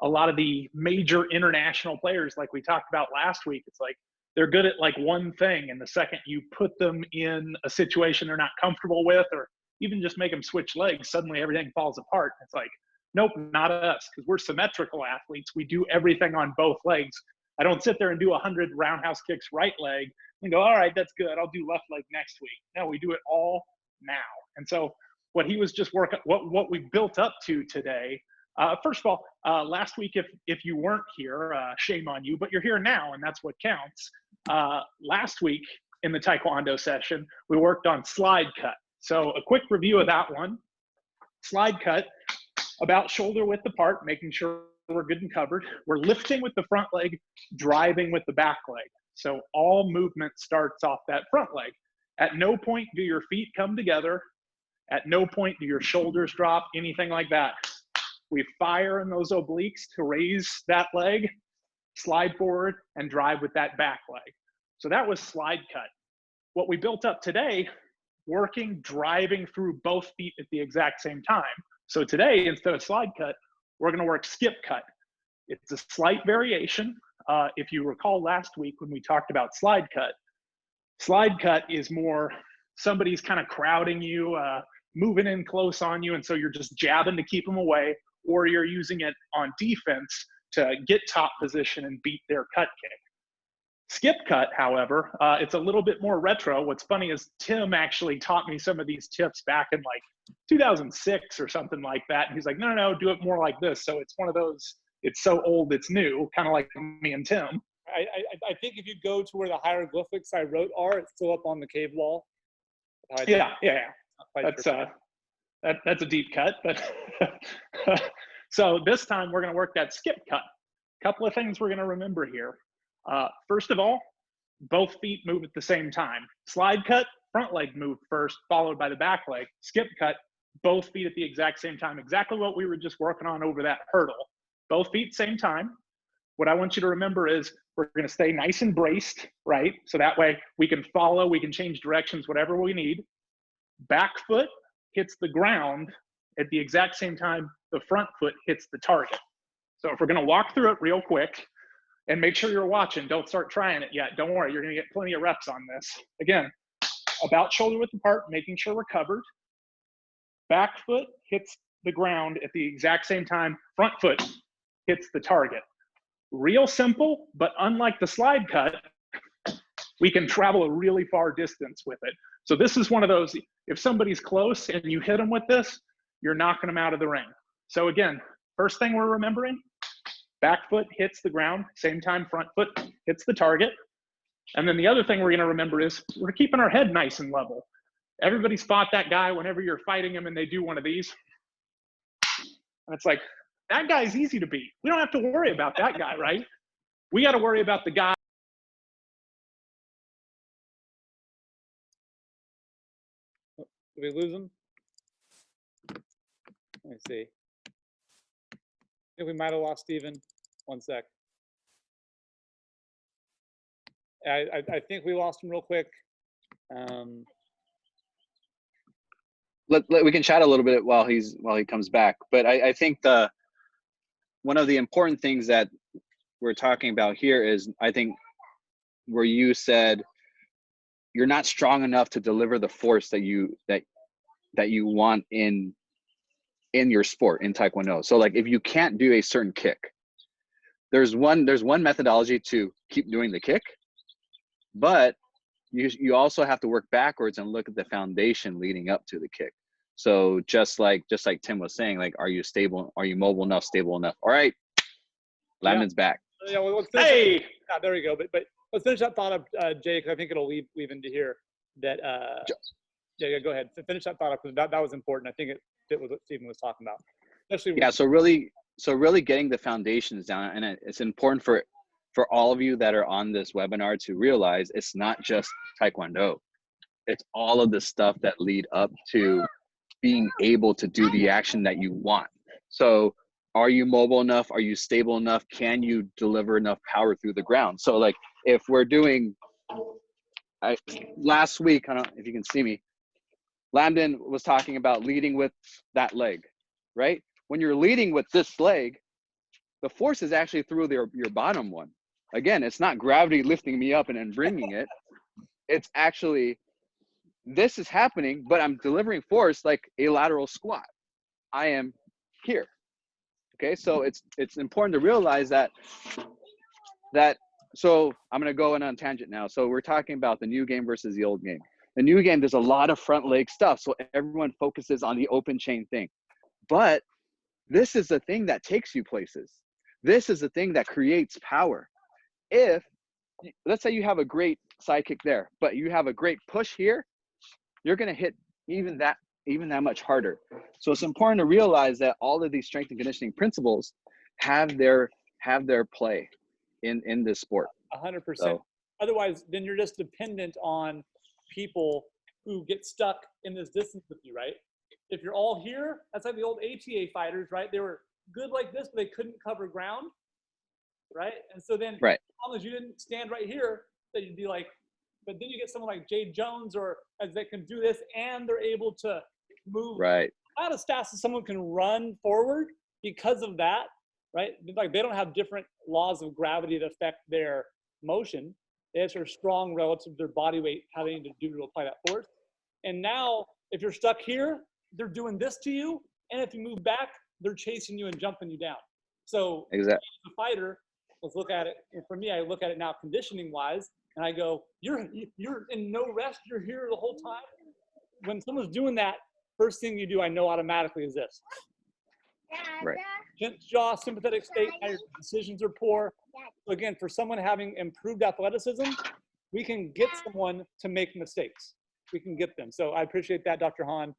a lot of the major international players, like we talked about last week, it's like they're good at like one thing, and the second you put them in a situation they're not comfortable with, or even just make them switch legs, suddenly everything falls apart. It's like, nope, not us, because we're symmetrical athletes. We do everything on both legs. I don't sit there and do 100 roundhouse kicks right leg and go, all right, that's good, I'll do left leg next week. No, we do it all now. And so what he was just working, what we built up to today, first of all, last week, if you weren't here, shame on you, but you're here now, and that's what counts. Last week in the Taekwondo session, we worked on slide cut. So a quick review of that one. Slide cut, about shoulder width apart, making sure we're good and covered. We're lifting with the front leg, driving with the back leg. So all movement starts off that front leg. At no point do your feet come together. At no point do your shoulders drop, anything like that. We fire in those obliques to raise that leg, slide forward, and drive with that back leg. So that was slide cut. What we built up today, driving through both feet at the exact same time. So today, instead of slide cut, we're going to work skip cut. It's a slight variation. If you recall last week when we talked about slide cut is more somebody's kind of crowding you, moving in close on you, and so you're just jabbing to keep them away, or you're using it on defense to get top position and beat their cut kick. Skip cut, however, it's a little bit more retro. What's funny is Tim actually taught me some of these tips back in like 2006 or something like that. And he's like, no, do it more like this. So it's one of those, it's so old, it's new, kind of like me and Tim. I think if you go to where the hieroglyphics I wrote are, it's still up on the cave wall. Yeah. That's That's a deep cut, but so this time we're going to work that skip cut. Couple of things we're going to remember here. First of all, both feet move at the same time. Slide cut, front leg moved first, followed by the back leg. Skip cut, both feet at the exact same time. Exactly what we were just working on over that hurdle. Both feet same time. What I want you to remember is we're going to stay nice and braced, right? So that way we can follow, we can change directions, whatever we need. Back foot hits the ground at the exact same time the front foot hits the target. So if we're going to walk through it real quick, and make sure you're watching, don't start trying it yet. Don't worry, you're going to get plenty of reps on this. Again, about shoulder width apart, making sure we're covered. Back foot hits the ground at the exact same time front foot hits the target. Real simple, but unlike the slide cut, we can travel a really far distance with it. So this is one of those, if somebody's close and you hit them with this, you're knocking them out of the ring. So again, first thing we're remembering, back foot hits the ground, same time front foot hits the target. And then the other thing we're going to remember is we're keeping our head nice and level. Everybody spot that guy whenever you're fighting him and they do one of these. And it's like, that guy's easy to beat. We don't have to worry about that guy, right? We got to worry about the guy. Did we lose him? Let me see. I think we might have lost Steven. One sec. I think we lost him real quick. We can chat a little bit while he comes back. But I think one of the important things that we're talking about here is, I think, where you said you're not strong enough to deliver the force that you want in your sport, in Taekwondo. So like, if you can't do a certain kick, there's one methodology to keep doing the kick, but you also have to work backwards and look at the foundation leading up to the kick. So just like Tim was saying, like, are you stable? Are you mobile enough, stable enough? All right, Landon's back. Yeah, well, let's finish there we go. But let's finish that thought up, Jay, because I think it'll weave into here. That yeah, go ahead. Finish that thought up, because that was important. I think it fit with what Stephen was talking about. Especially So really getting the foundations down, and it's important for all of you that are on this webinar to realize it's not just Taekwondo. It's all of the stuff that lead up to being able to do the action that you want. So are you mobile enough? Are you stable enough? Can you deliver enough power through the ground? So like, if we're doing, last week, I don't know if you can see me, Landon was talking about leading with that leg, right? When you're leading with this leg, the force is actually through your bottom one. Again, it's not gravity lifting me up and then bringing it. It's actually, this is happening, but I'm delivering force like a lateral squat. I am here. Okay, so it's important to realize that. So I'm going to go on a tangent now. So we're talking about the new game versus the old game. The new game, there's a lot of front leg stuff. So everyone focuses on the open chain thing. But this is the thing that takes you places. This is the thing that creates power. If, let's say you have a great side kick there, but you have a great push here, you're going to hit even that much harder. So it's important to realize that all of these strength and conditioning principles have their play in this sport. 100%. So, Otherwise, then you're just dependent on people who get stuck in this distance with you, right? If you're all here, that's like the old ATA fighters, right? They were good like this, but they couldn't cover ground, right? And so then, right. as long as you didn't stand right here, then you'd be like, but then you get someone like Jay Jones, or as they can do this, and they're able to move right. not as fast as someone can run forward because of that, right? Like, they don't have different laws of gravity that affect their motion. They are strong relative to their body weight, how they need to do to apply that force. And now, if you're stuck here, they're doing this to you, and if you move back, they're chasing you and jumping you down. So, exactly, as a fighter, let's look at it. And for me, I look at it now conditioning wise, and I go, you're in no rest. You're here the whole time. When someone's doing that, first thing you do, I know automatically is this. Right. Clenched jaw, sympathetic state, now your decisions are poor. So again, for someone having improved athleticism, we can get someone to make mistakes. We can get them. So I appreciate that, Dr. Hahn.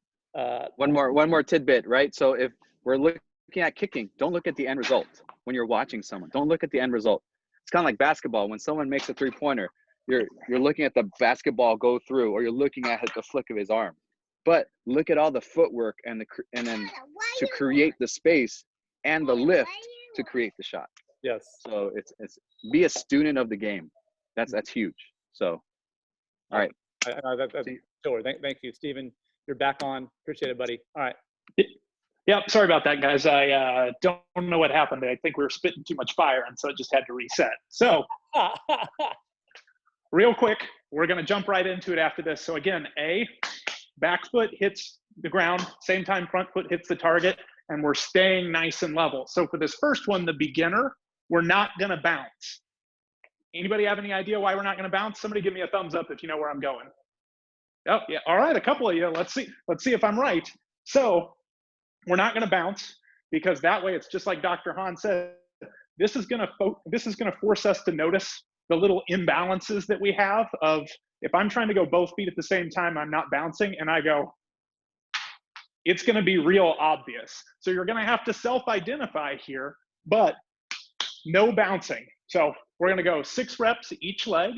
One more tidbit, right? So if we're looking at kicking, don't look at the end result when you're watching someone. Don't look at the end result. It's kind of like basketball. When someone makes a three-pointer, you're looking at the basketball go through, or you're looking at the flick of his arm. But look at all the footwork and then to create the space and the lift to create the shot. Yes. So it's be a student of the game. That's huge. So, all right. That's sure. Thank you, Stephen. You're back on. Appreciate it, buddy. All right. Yep, sorry about that, guys. I don't know what happened. I think we were spitting too much fire, and so it just had to reset. So, real quick, we're going to jump right into it after this. So again, back foot hits the ground, same time front foot hits the target, and we're staying nice and level. So for this first one, the beginner, we're not going to bounce. Anybody have any idea why we're not going to bounce? Somebody give me a thumbs up if you know where I'm going. Oh, yeah. All right, a couple of you. Let's see if I'm right. So we're not going to bounce, because that way it's just like Dr. Hahn said, this is going to force us to notice the little imbalances that we have of, if I'm trying to go both feet at the same time, I'm not bouncing, and I go, it's going to be real obvious. So you're going to have to self-identify here, but no bouncing. So we're going to go 6 reps each leg,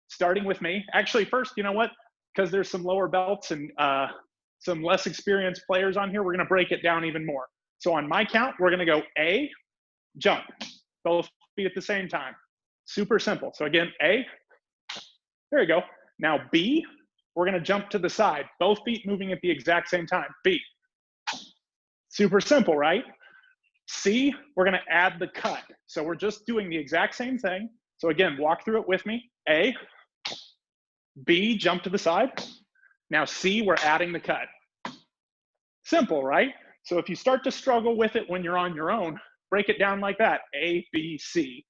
starting with me. Actually, first, you know what? Because there's some lower belts and some less experienced players on here, we're going to break it down even more. So on my count, we're going to go A, jump, both feet at the same time. Super simple. So again, A, there you go. Now B, we're going to jump to the side, both feet moving at the exact same time. B. Super simple, right? C, we're going to add the cut. So we're just doing the exact same thing. So again, walk through it with me. A, B, jump to the side. Now C, we're adding the cut. Simple, right? So if you start to struggle with it when you're on your own, break it down like that. A, B, C.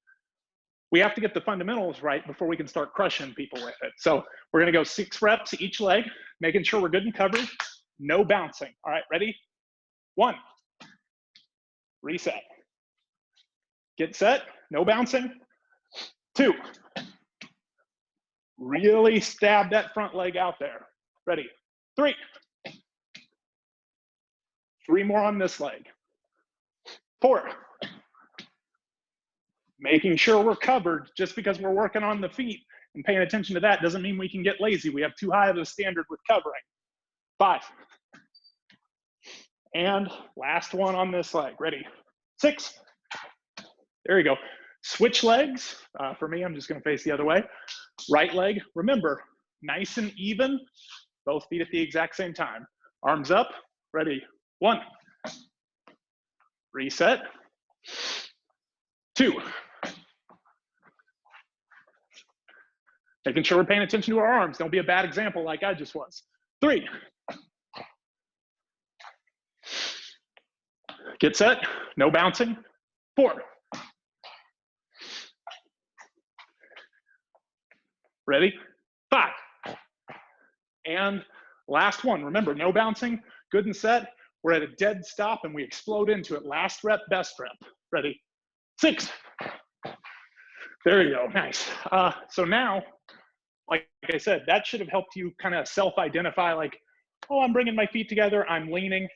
We have to get the fundamentals right before we can start crushing people with it. So we're going to go 6 reps each leg, making sure we're good and covered. No bouncing. All right, ready? 1. Reset. Get set. No bouncing. 2. Really stab that front leg out there. Ready? 3. 3 more on this leg. 4. Making sure we're covered. Just because we're working on the feet and paying attention to that doesn't mean we can get lazy. We have too high of a standard with covering. 5. And last one on this leg. Ready? 6. There you go. Switch legs. For me, I'm just going to face the other way. Right leg. Remember, nice and even. Both feet at the exact same time. Arms up. Ready? 1. Reset. 2. Making sure we're paying attention to our arms. Don't be a bad example like I just was. 3. Get set. No bouncing. 4. Ready? 5. And last one. Remember, no bouncing. Good and set. We're at a dead stop and we explode into it. Last rep, best rep. Ready? 6. There you go. Nice. So now, like I said, that should have helped you kind of self-identify, like, oh, I'm bringing my feet together. I'm leaning.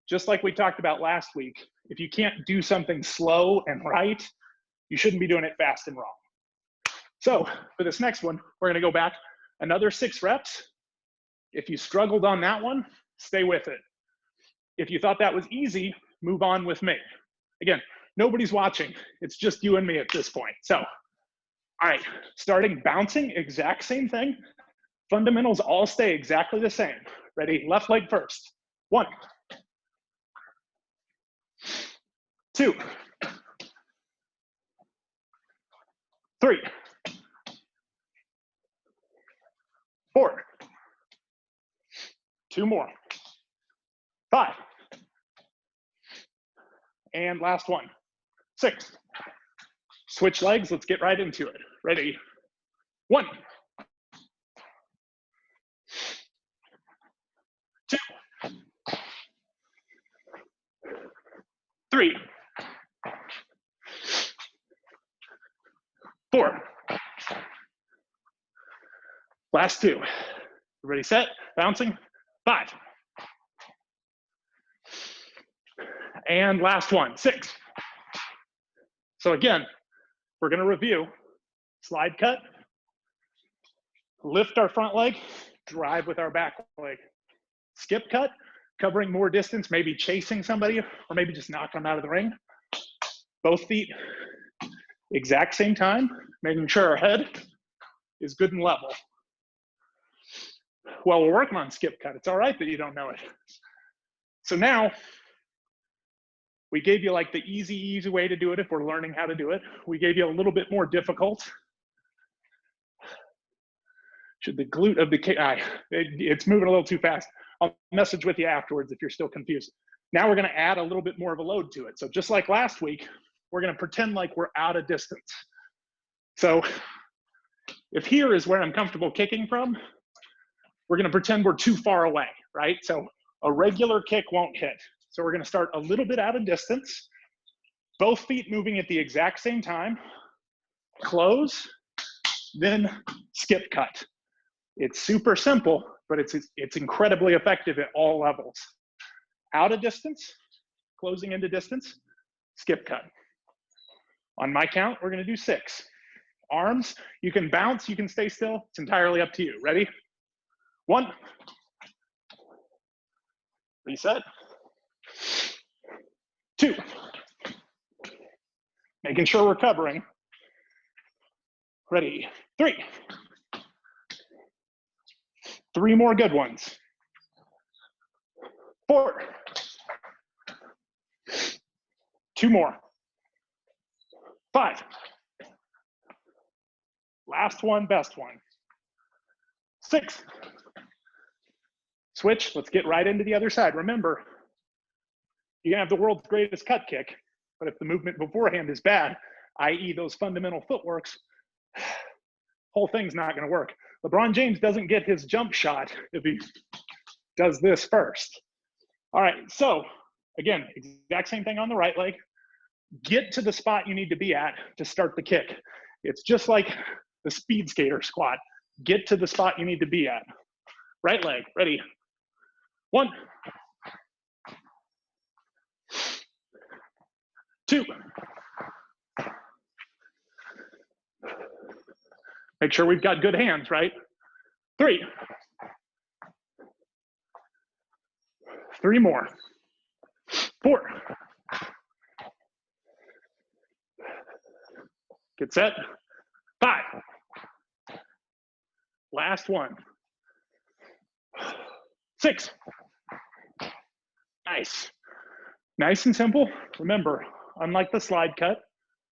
Just like we talked about last week, if you can't do something slow and right, you shouldn't be doing it fast and wrong. So for this next one, we're going to go back another 6 reps. If you struggled on that one, stay with it. If you thought that was easy, move on with me. Again, nobody's watching. It's just you and me at this point. So, all right, starting bouncing, exact same thing. Fundamentals all stay exactly the same. Ready? Left leg first. 1. 2. 3. 4. 2 more. 5. And last one. 6. Switch legs, let's get right into it. Ready? 1, 2, 3, 4. Last 2. Everybody set? Bouncing. 5. And last 1, 6. So again, we're going to review. Slide cut, lift our front leg, drive with our back leg. Skip cut, covering more distance, maybe chasing somebody, or maybe just knocking them out of the ring. Both feet, exact same time, making sure our head is good and level. Well, we're working on skip cut. It's all right that you don't know it. So now, we gave you like the easy way to do it if we're learning how to do it. We gave you a little bit more difficult. Should the glute of the it's moving a little too fast. I'll message with you afterwards if you're still confused. Now we're going to add a little bit more of a load to it. So just like last week, we're going to pretend like we're out of distance. So if here is where I'm comfortable kicking from, we're going to pretend we're too far away, right? So a regular kick won't hit. So we're going to start a little bit out of distance, both feet moving at the exact same time, close, then skip cut. It's super simple, but it's incredibly effective at all levels. Out of distance, closing into distance, skip cut. On my count, we're gonna do 6. Arms, you can bounce, you can stay still. It's entirely up to you. Ready? 1. Reset. 2. Making sure we're covering. Ready? 3. 3 more good ones. 4. 2 more. 5. Last one, best one. 6. Switch, let's get right into the other side. Remember, you can have the world's greatest cut kick, but if the movement beforehand is bad, i.e. those fundamental footworks, whole thing's not gonna work. LeBron James doesn't get his jump shot if he does this first. All right, so again, exact same thing on the right leg. Get to the spot you need to be at to start the kick. It's just like the speed skater squat. Get to the spot you need to be at. Right leg, ready? 1. 2. Make sure we've got good hands, right? 3. 3 more. 4. Get set. 5. Last one. 6. Nice. Nice and simple. Remember, unlike the slide cut,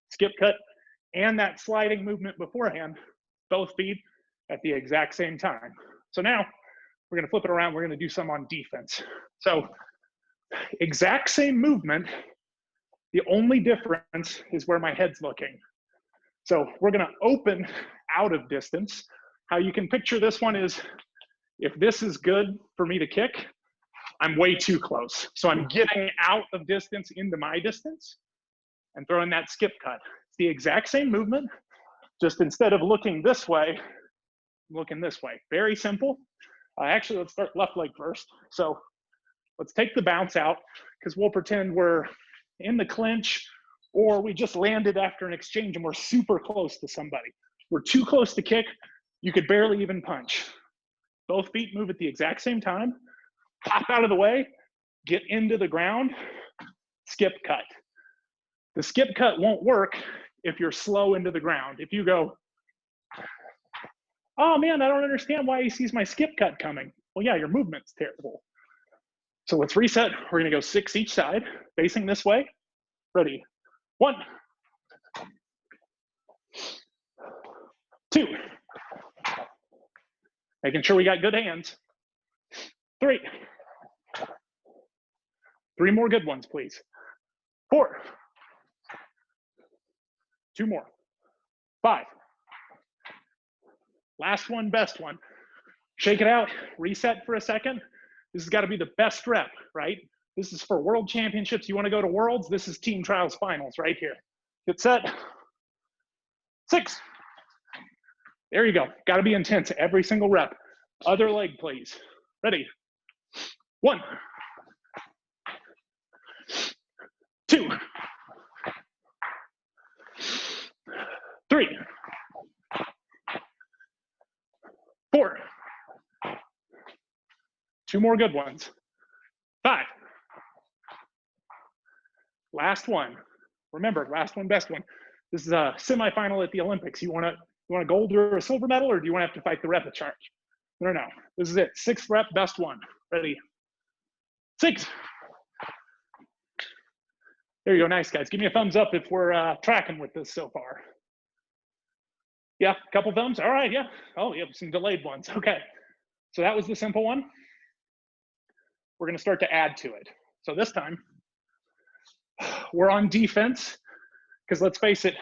skip cut, and that sliding movement beforehand, both feet at the exact same time. So now we're gonna flip it around. We're gonna do some on defense. So exact same movement. The only difference is where my head's looking. So we're gonna open out of distance. How you can picture this one is, if this is good for me to kick, I'm way too close. So I'm getting out of distance into my distance and throwing that skip cut. It's the exact same movement, just instead of looking this way, I'm looking this way. Very simple. Actually, let's start left leg first. So let's take the bounce out, because we'll pretend we're in the clinch, or we just landed after an exchange and we're super close to somebody. We're too close to kick. You could barely even punch. Both feet move at the exact same time. Hop out of the way, get into the ground, skip cut. The skip cut won't work if you're slow into the ground. If you go, oh man, I don't understand why he sees my skip cut coming. Well, yeah, your movement's terrible. So let's reset. We're gonna go 6 each side, facing this way. Ready? 1. 2. Making sure we got good hands. 3. 3 more good ones, please. 4. 2 more. 5. Last one, best one. Shake it out, reset for a second. This has got to be the best rep, right? This is for world championships. You want to go to worlds? This is team trials finals right here. Get set. 6. There you go. Got to be intense every single rep. Other leg, please. Ready? 1, 2, 3, 4. 2 more good ones. 5. Last one. Remember, last one, best one. This is a semifinal at the Olympics. You want a gold or a silver medal, or do you want to have to fight the rep charge? No. This is it. 6th rep, best one. Ready? 6. There you go. Nice, guys. Give me a thumbs up if we're tracking with this so far. Yeah, a couple thumbs. All right, yeah. Oh, you have some delayed ones. Okay. So that was the simple one. We're going to start to add to it. So this time, we're on defense, because let's face it,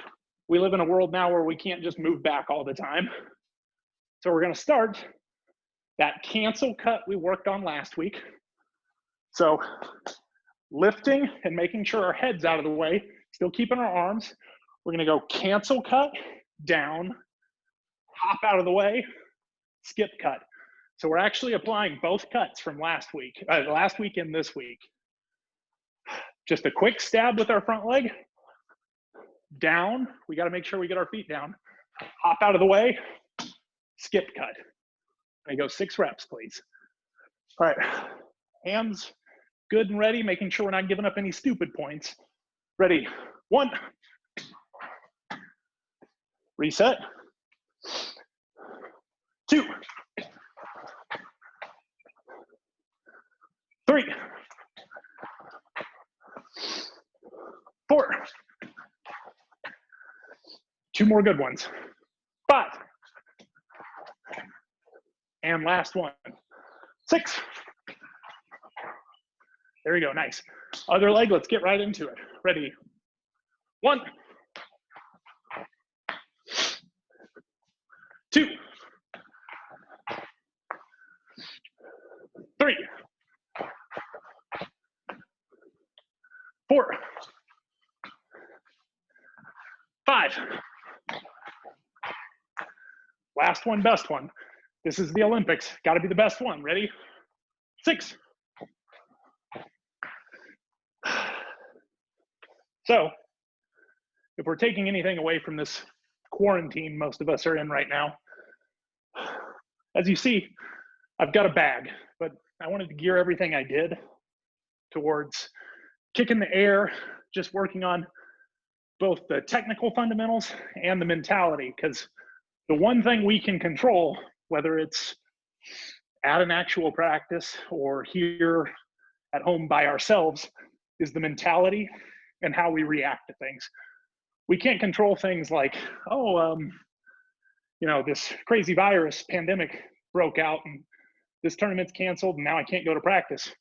we live in a world now where we can't just move back all the time. So we're going to start that cancel cut we worked on last week. So lifting and making sure our head's out of the way, still keeping our arms. We're going to go cancel cut, down, hop out of the way, skip cut. So we're actually applying both cuts from last week and this week. Just a quick stab with our front leg, down. We got to make sure we get our feet down. Hop out of the way, skip cut. And go 6 reps, please. All right, hands good and ready, making sure we're not giving up any stupid points. Ready, 1. Reset. 2. 3. 4. 2 more good ones. 5. And last one. 6. There you go, nice. Other leg, let's get right into it. Ready? 1. 2. 3. 4. 5. Last one, best one. This is the Olympics. Got to be the best one. Ready? 6. So, if we're taking anything away from this quarantine most of us are in right now, as you see, I've got a bag, but I wanted to gear everything I did towards kicking the air, just working on both the technical fundamentals and the mentality, because the one thing we can control, whether it's at an actual practice or here at home by ourselves, is the mentality and how we react to things. We can't control things like, this crazy virus pandemic broke out and this tournament's canceled and now I can't go to practice.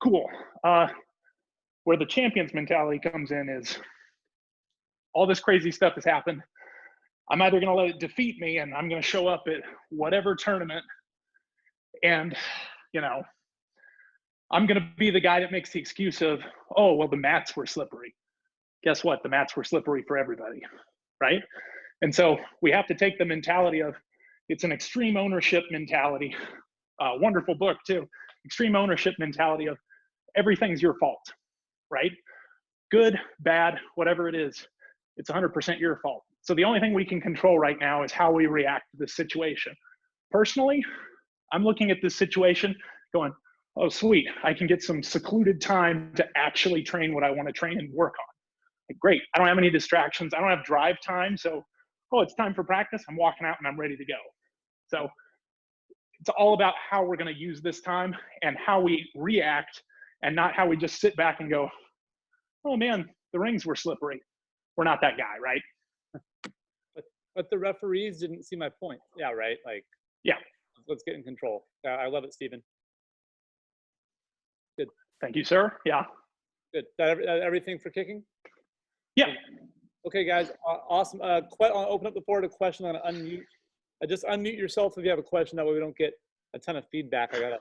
Cool. Where the champion's mentality comes in is all this crazy stuff has happened. I'm either going to let it defeat me and I'm going to show up at whatever tournament and, I'm going to be the guy that makes the excuse of, oh, well, the mats were slippery. Guess what? The mats were slippery for everybody, right? And so we have to take the mentality of, it's an extreme ownership mentality. Wonderful book too. Extreme ownership mentality of everything's your fault, right? Good, bad, whatever it is, it's 100% your fault. So the only thing we can control right now is how we react to this situation. Personally, I'm looking at this situation going, oh, sweet, I can get some secluded time to actually train what I want to train and work on. Like, great, I don't have any distractions. I don't have drive time. So, oh, it's time for practice. I'm walking out and I'm ready to go. So it's all about how we're going to use this time and how we react, and not how we just sit back and go, oh man, the rings were slippery. We're not that guy, right? But the referees didn't see my point. Yeah, right. Like, yeah, let's get in control. I love it, Stephen. Good. Thank you, sir. Yeah. Good. Everything for kicking? Yeah. Okay, guys, awesome. I'll open up the floor to questions. I'm gonna unmute. Just unmute yourself if you have a question. That way we don't get a ton of feedback. I got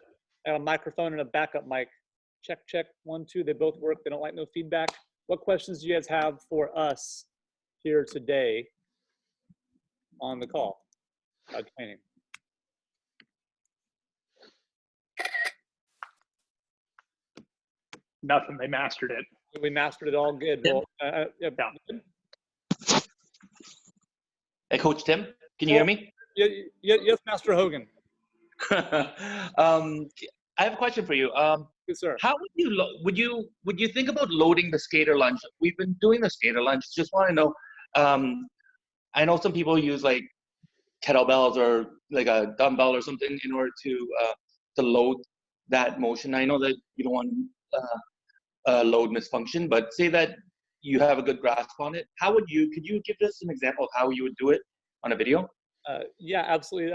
a microphone and a backup mic. Check, check, 1, 2. They both work. They don't like no feedback. What questions do you guys have for us here today on the call about training? Nothing. They mastered it. We mastered it all. Good. Well, yeah. Hey, Coach Tim, can you hear me? Yes, Master Hogan. I have a question for you. Yes, sir. How would you think about loading the skater lunge? We've been doing the skater lunge. Just want to know. I know some people use like kettlebells or like a dumbbell or something in order to load that motion. I know that you don't want load misfunction, but say that you have a good grasp on it. Could you give us an example of how you would do it on a video? Yeah, absolutely.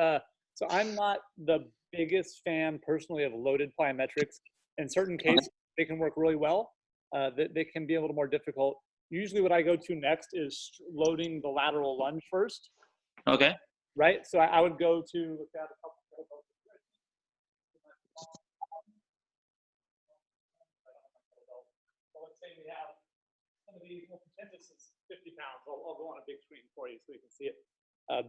So I'm not the biggest fan personally of loaded plyometrics. In certain cases, they can work really well. They can be a little more difficult. Usually what I go to next is loading the lateral lunge first. Okay. Right? So I would go to, look at a couple kettlebells. So let's say we have some of these, we'll pretend this is 50 pounds. I'll go on a big screen for you so you can see it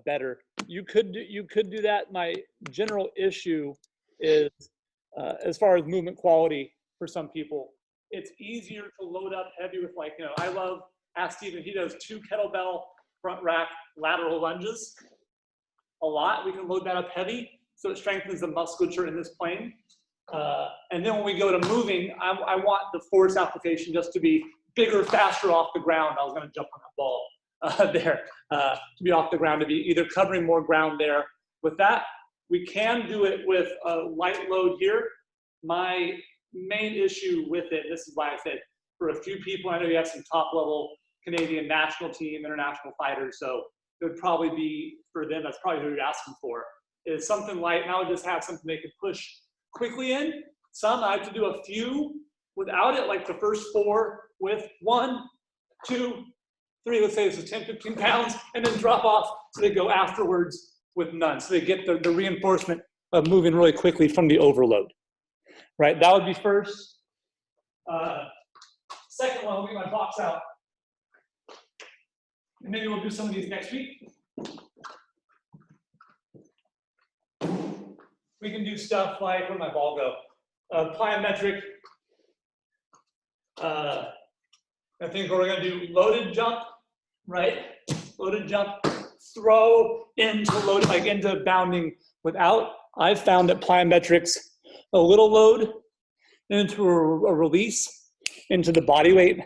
better. You could do that. My general issue is as far as movement quality for some people, it's easier to load up heavy with ask Steven, he does 2 kettlebell front rack lateral lunges a lot. We can load that up heavy so it strengthens the musculature in this plane. And then when we go to moving, I want the force application just to be bigger, faster off the ground. I was going to jump on that ball there to be off the ground, to be either covering more ground there. With that, we can do it with a light load here. My main issue with it, this is why I said for a few people, I know you have some top level Canadian national team, international fighters, so it would probably be for them, that's probably who you're asking for, is something light. And I would just have something they could push quickly in. Some I have to do a few without it, like the first 4 with 1, 2, 3, let's say this is 10, 15 pounds, and then drop off so they go afterwards with none. So they get the reinforcement of moving really quickly from the overload, right? That would be first. Second one, I'll get my box out. And maybe we'll do some of these next week. We can do stuff like, where'd my ball go? Plyometric. I think we're gonna do loaded jump, right? Loaded jump, throw into loaded, like into bounding without. I've found that plyometrics, a little load into a release into the body weight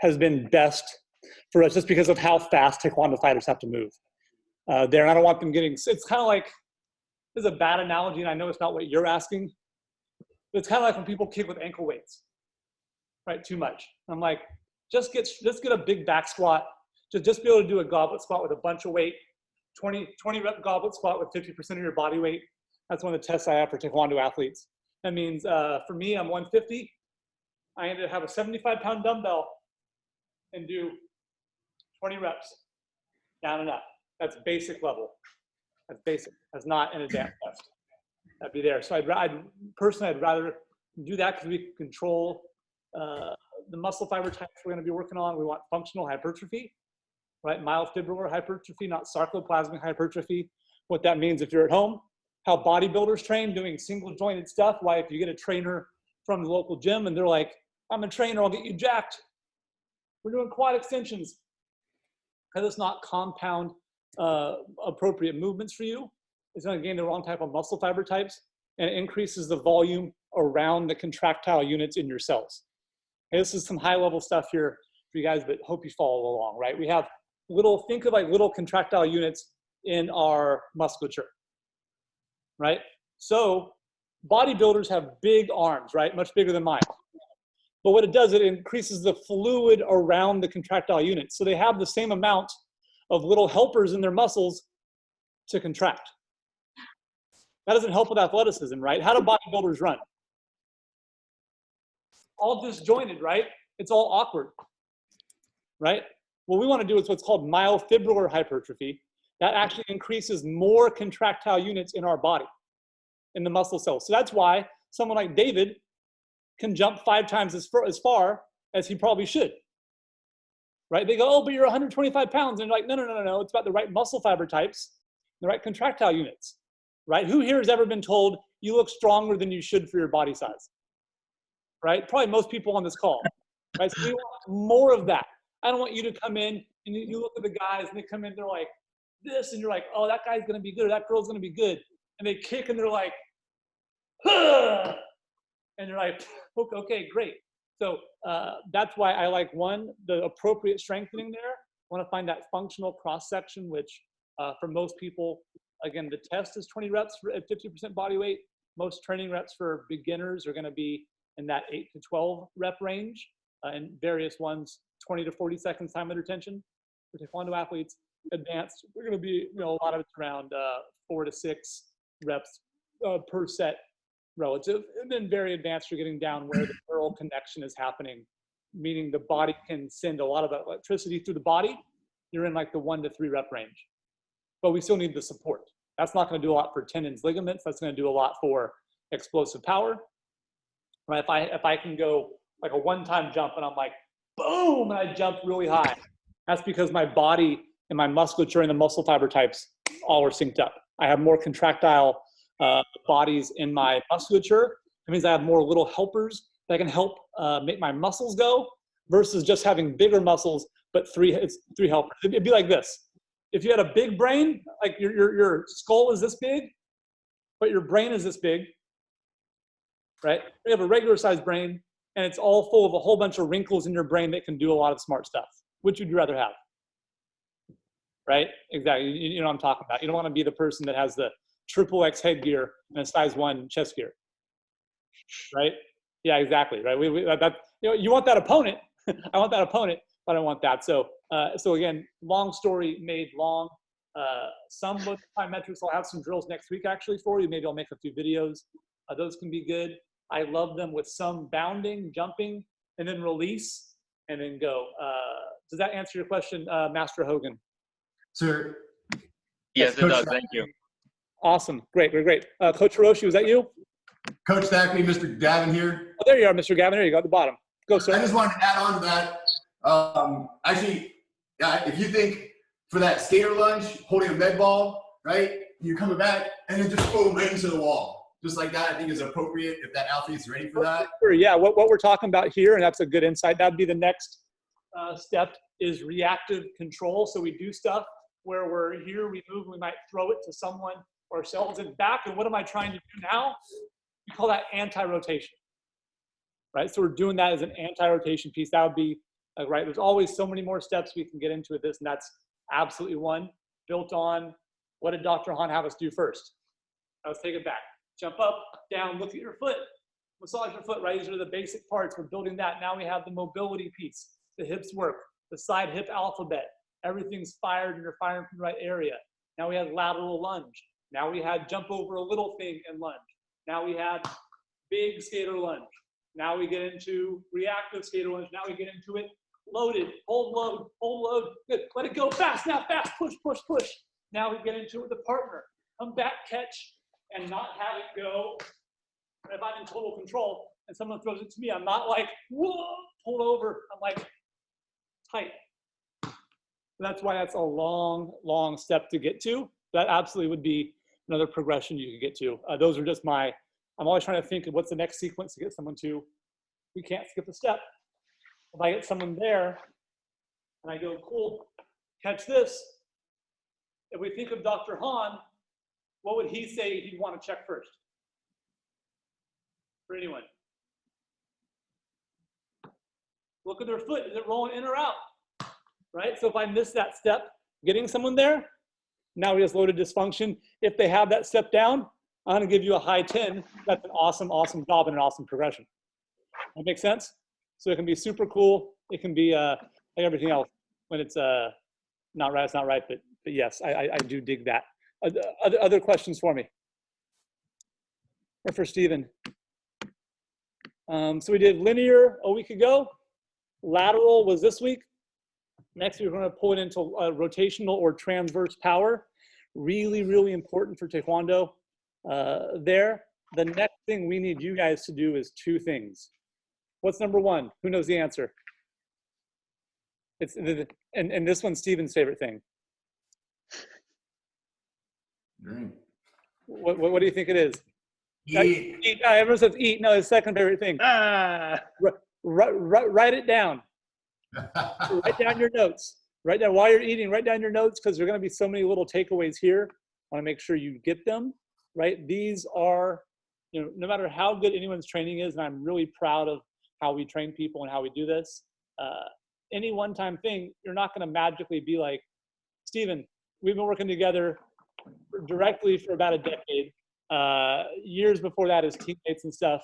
has been best for us just because of how fast Taekwondo fighters have to move there. And I don't want them getting, it's kind of like, this is a bad analogy and I know it's not what you're asking, but it's kind of like when people kick with ankle weights, right? Too much. I'm like, just get a big back squat. Just be able to do a goblet squat with a bunch of weight, 20 rep goblet squat with 50% of your body weight. That's one of the tests I have for Taekwondo athletes. That means for me, I'm 150. I need to have a 75-pound dumbbell and do 20 reps down and up. That's basic level. That's basic. That's not an advanced test. That'd be there. So I'd personally, I'd rather do that because we can control the muscle fiber types we're going to be working on. We want functional hypertrophy, right? Myofibrillar hypertrophy, not sarcoplasmic hypertrophy. What that means if you're at home, how bodybuilders train doing single jointed stuff. Why if you get a trainer from the local gym and they're like, I'm a trainer, I'll get you jacked. We're doing quad extensions because it's not compound appropriate movements for you. It's going to gain the wrong type of muscle fiber types and it increases the volume around the contractile units in your cells. Okay, this is some high level stuff here for you guys, but hope you follow along, right? We have think of like little contractile units in our musculature, right? So bodybuilders have big arms, right? Much bigger than mine. But what it does, it increases the fluid around the contractile units. So they have the same amount of little helpers in their muscles to contract. That doesn't help with athleticism, right? How do bodybuilders run? All disjointed, right? It's all awkward, right? What we want to do is what's called myofibrillar hypertrophy. That actually increases more contractile units in our body, in the muscle cells. So that's why someone like David can jump 5 times as far as he probably should. Right? They go, oh, but you're 125 pounds. And you're like, no. It's about the right muscle fiber types, the right contractile units. Right? Who here has ever been told you look stronger than you should for your body size? Right? Probably most people on this call. Right? So we want more of that. I don't want you to come in and you look at the guys and they come in, they're like this, and you're like, oh, that guy's going to be good, or that girl's going to be good. And they kick and they're like, huh! And you're like, okay, great. So that's why I like, one, the appropriate strengthening there. I want to find that functional cross-section, which for most people, again, the test is 20 reps at 50% body weight. Most training reps for beginners are going to be in that 8 to 12 rep range, and various ones, 20 to 40 seconds time under tension. For Taekwondo athletes, advanced, we're going to be, a lot of it's around 4 to 6 reps per set relative. And then very advanced, you're getting down where the neural connection is happening, meaning the body can send a lot of electricity through the body. You're in like the 1 to 3 rep range. But we still need the support. That's not going to do a lot for tendons, ligaments. That's going to do a lot for explosive power. Right? If I can go like a one-time jump and I'm like, boom, and I jump really high, that's because my body and my musculature and the muscle fiber types all are synced up. I have more contractile bodies in my musculature. It means I have more little helpers that can help make my muscles go, versus just having bigger muscles, but three helpers. It'd be like this. If you had a big brain, like your skull is this big, but your brain is this big, right? You have a regular sized brain and it's all full of a whole bunch of wrinkles in your brain that can do a lot of smart stuff. Which would you rather have? Right? Exactly. You know what I'm talking about. You don't want to be the person that has the triple X headgear and a size 1 chest gear. Right? Yeah, exactly. Right. You want that opponent. I want that opponent, but I don't want that. So again, long story made long. Some metrics. I'll have some drills next week actually for you. Maybe I'll make a few videos. Those can be good. I love them with some bounding, jumping, and then release, and then go. Does that answer your question, Master Hogan? Sir. Yes, it does. Thank you. Awesome. Great. Coach Hiroshi, was that you? Coach Thackeray, Mr. Gavin here. Oh, there you are, Mr. Gavin. There you go at the bottom. Go, sir. I just wanted to add on to that. Actually, if you think for that skater lunge, holding a med ball, right? You're coming back and then just boom, right into the wall. Just like that, I think is appropriate if that athlete's ready for that. Sure, yeah, what we're talking about here, and that's a good insight, that'd be the next step, is reactive control. So we do stuff where we're here, we move, we might throw it to someone or ourselves and back. And what am I trying to do now? We call that anti-rotation, right? So we're doing that as an anti-rotation piece. That would be, right, there's always so many more steps we can get into with this, and that's absolutely one. Built on, what did Dr. Hahn have us do first? Let's take it back. Jump up, down, look at your foot, massage your foot, right? These are the basic parts. We're building that. Now we have the mobility piece. The hips work, the side hip alphabet. Everything's fired and you're firing from the right area. Now we have lateral lunge. Now we had jump over a little thing and lunge. Now we had big skater lunge. Now we get into reactive skater lunge. Now we get into it loaded, hold load. Good, let it go fast now, fast, push. Now we get into it with a partner. Come back, catch, and not have it go. If I'm in total control and someone throws it to me, I'm not like, whoa, pull over. I'm like, tight. That's why that's a long, long step to get to. That absolutely would be another progression you could get to. Those are just I'm always trying to think of what's the next sequence to get someone to. We can't skip a step. If I get someone there and I go, cool, catch this. If we think of Dr. Hahn, what would he say he'd want to check first? For anyone. Look at their foot. Is it rolling in or out? Right? So if I miss that step, getting someone there, now he has loaded dysfunction. If they have that step down, I'm going to give you a high 10. That's an awesome, awesome job and an awesome progression. That makes sense? So it can be super cool. It can be like everything else. When it's not right, it's not right. But yes, I do dig that. Other questions for me? Or for Stephen? So we did linear a week ago. Lateral was this week. Next, we're going to pull it into rotational or transverse power. Really, really important for Taekwondo there. The next thing we need you guys to do is two things. What's number one? Who knows the answer? And this one's Steven's favorite thing. Drink. What do you think it is? Eat. Eat. Everyone says eat. No, his second favorite thing. Write it down. Write down your notes. Write down while you're eating. Write down your notes because there are going to be so many little takeaways here. I want to make sure you get them. Right. These are, no matter how good anyone's training is, and I'm really proud of how we train people and how we do this. Any one-time thing, you're not going to magically be like, Steven, we've been working together directly for about a decade. Years before that as teammates and stuff.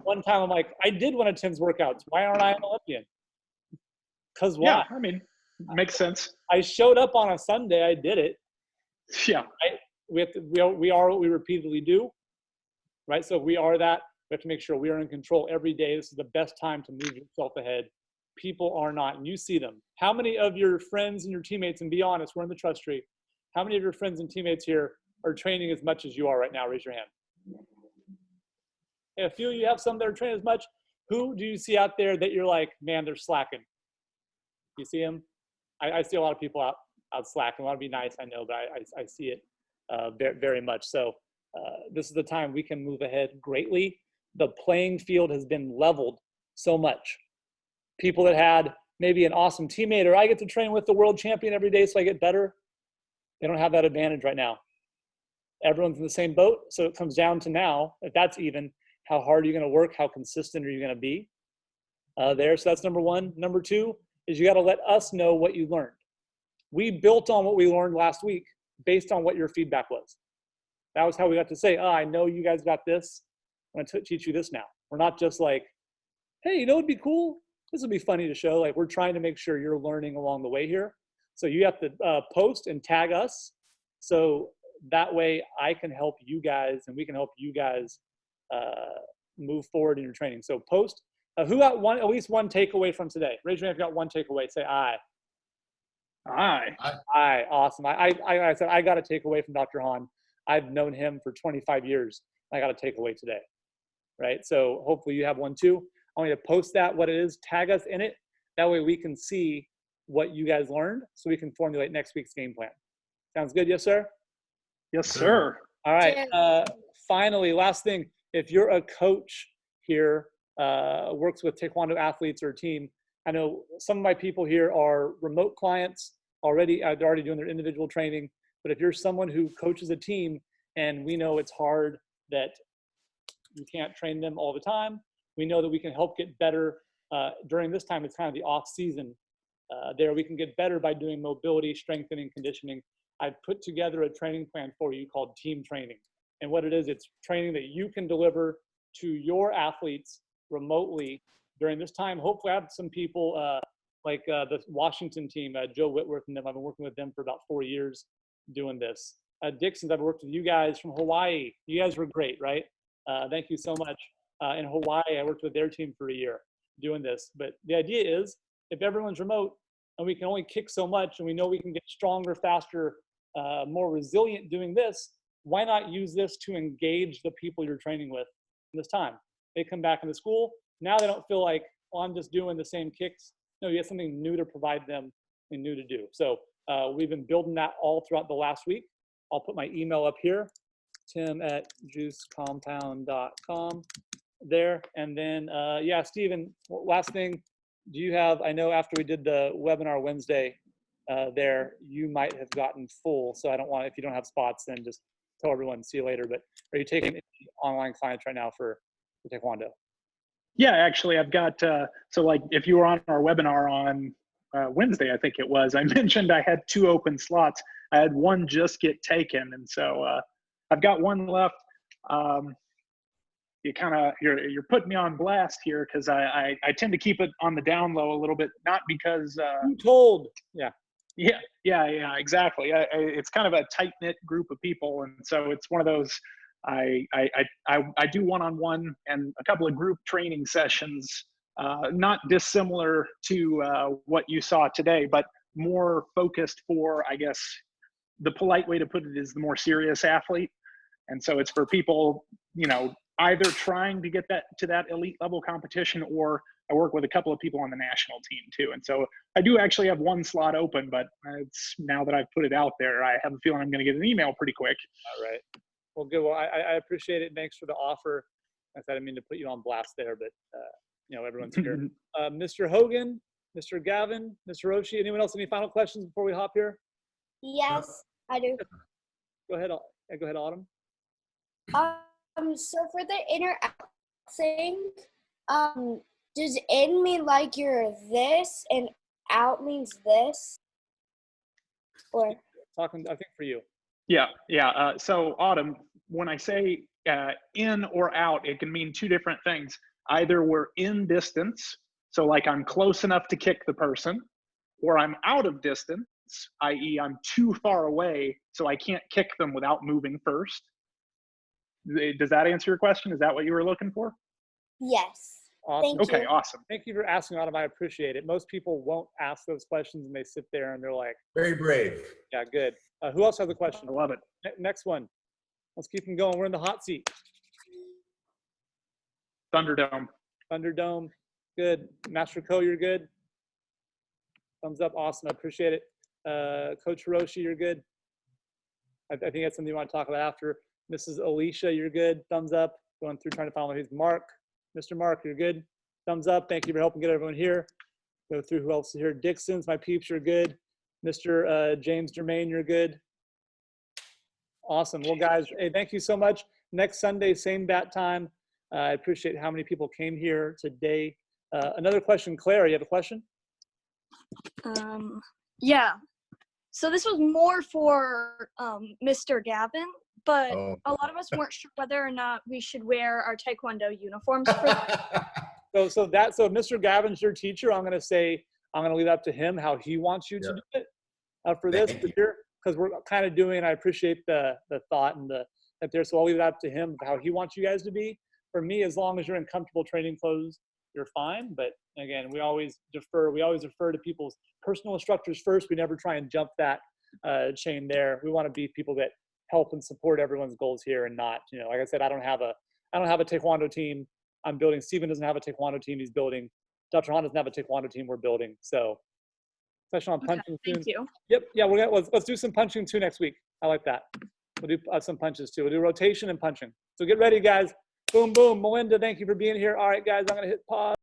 One time I'm like, I did one of Tim's workouts. Why aren't I an Olympian? Because why? Yeah, I mean, makes sense. I showed up on a Sunday. I did it. Yeah. Right? We are what we repeatedly do. Right? So if we are that, we have to make sure we are in control every day. This is the best time to move yourself ahead. People are not, and you see them. How many of your friends and your teammates, and be honest, we're in the trust tree. How many of your friends and teammates here are training as much as you are right now? Raise your hand. And a few of you have some that are training as much. Who do you see out there that you're like, man, they're slacking? You see them? I see a lot of people out slacking. I want to be nice, I know, but I see it very, very much. So this is the time we can move ahead greatly. The playing field has been leveled so much. People that had maybe an awesome teammate, or I get to train with the world champion every day so I get better, they don't have that advantage right now. Everyone's in the same boat, so it comes down to now, if that's even, how hard are you going to work? How consistent are you going to be there? So that's number one. Number two is you got to let us know what you learned. We built on what we learned last week based on what your feedback was. That was how we got to say, I know you guys got this. I'm going to teach you this now. We're not just like, hey, you know what'd be cool? This would be funny to show. Like, we're trying to make sure you're learning along the way here. So you have to post and tag us. So that way I can help you guys and we can help you guys move forward in your training. So post. Who got at least one takeaway from today? Raise your hand if you got one takeaway. Say aye. Aye. Aye. Awesome. I said I got a takeaway from Dr. Hahn. I've known him for 25 years. I got a takeaway today. Right? So hopefully you have one too. I want you to post that, what it is, tag us in it. That way we can see what you guys learned so we can formulate next week's game plan. Sounds good? Yes, sir? Yes, sir. All right. Finally, last thing. If you're a coach here, works with Taekwondo athletes or a team, I know some of my people here are remote clients already. They're already doing their individual training. But if you're someone who coaches a team and we know it's hard that you can't train them all the time, we know that we can help get better during this time. It's kind of the off season there. We can get better by doing mobility, strengthening, conditioning. I've put together a training plan for you called team training. And what it is, it's training that you can deliver to your athletes remotely during this time. Hopefully I have some people like the Washington team, Joe Whitworth and them. I've been working with them for about 4 years doing this. Dixon's, I've worked with you guys from Hawaii. You guys were great, right? Thank you so much. In Hawaii, I worked with their team for a year doing this. But the idea is, if everyone's remote and we can only kick so much and we know we can get stronger, faster, more resilient doing this, why not use this to engage the people you're training with in this time? They come back into school. Now they don't feel like, oh, I'm just doing the same kicks. No, you have something new to provide them and new to do. So we've been building that all throughout the last week. I'll put my email up here, tim@juicecompound.com there. And then, yeah, Steven, last thing, do you have, I know after we did the webinar Wednesday there, you might have gotten full. So I don't want, if you don't have spots, then just tell everyone, see you later. But are you taking online clients right now for Taekwondo? Yeah, actually, I've got, so like if you were on our webinar on Wednesday, I think it was, I mentioned I had 2 open slots. I had one just get taken. And so I've got one left. You kind of, you're putting me on blast here because I tend to keep it on the down low a little bit, not because. You told. Yeah. Yeah, exactly. It's kind of a tight knit group of people. And so it's one of those, I do one-on-one and a couple of group training sessions not dissimilar to what you saw today, but more focused for, I guess, the polite way to put it is the more serious athlete. And so it's for people, you know, either trying to get that to that elite level competition, or I work with a couple of people on the national team too. And so I do actually have one slot open, but it's now that I've put it out there, I have a feeling I'm going to get an email pretty quick. All right. Well, good. Well, I appreciate it. Thanks for the offer. I didn't mean to put you on blast there, but you know, everyone's here. Mr. Hogan, Mr. Gavin, Mr. Roshi, anyone else? Any final questions before we hop here? Yes, I do. Go ahead. Go ahead, Autumn. So for the inner out thing, does in mean like you're this and out means this? Or Talking, I think for you. Yeah. So Autumn, when I say in or out, it can mean two different things. Either we're in distance, so like I'm close enough to kick the person, or I'm out of distance, i.e. I'm too far away, so I can't kick them without moving first. Does that answer your question? Is that what you were looking for? yes. Awesome. Thank Okay, you. awesome. Thank you for asking, Autumn. I appreciate it. Most people won't ask those questions, and they sit there and they're like, Very brave. yeah, good. Who else has a question? I love it. Next one. Let's keep them going. We're in the hot seat. Thunderdome. Thunderdome. Good. Master Co, you're good. Thumbs up. Awesome. I appreciate it. Coach Hiroshi, you're good. I think that's something you want to talk about after. Mrs. Alicia, you're good. Thumbs up. Going through trying to follow who's Mark. Mr. Mark, you're good. Thumbs up. Thank you for helping get everyone here. Go through who else is here. Dixon's, my peeps, you're good. Mr. James Germain, you're good. Awesome. Well, guys, hey, thank you so much. Next Sunday, same bat time. I appreciate how many people came here today. Another question, Claire, you have a question? Yeah. So this was more for Mr. Gavin, but Oh. a lot of us weren't sure whether or not we should wear our Taekwondo uniforms for So Mr. Gavin's your teacher. I'm going to leave it up to him how he wants you to do it for this Thank you. year, because we're kind of doing. I appreciate the thought and that there. So I'll leave it up to him how he wants you guys to be. For me, as long as you're in comfortable training clothes, you're fine. But again, we always defer. We always refer to people's personal instructors first. We never try and jump that chain there. We want to be people that help and support everyone's goals here, and not, you know, like I said, I don't have a Taekwondo team I'm building. Steven doesn't have a Taekwondo team he's building. Dr. Han doesn't have a Taekwondo team we're building. So, session on punching soon. Thank you. Yep. Yeah, let's do some punching too next week. I like that. We'll do some punches too. We'll do rotation and punching. So get ready, guys. Boom, boom. Melinda, thank you for being here. All right, guys, I'm going to hit pause.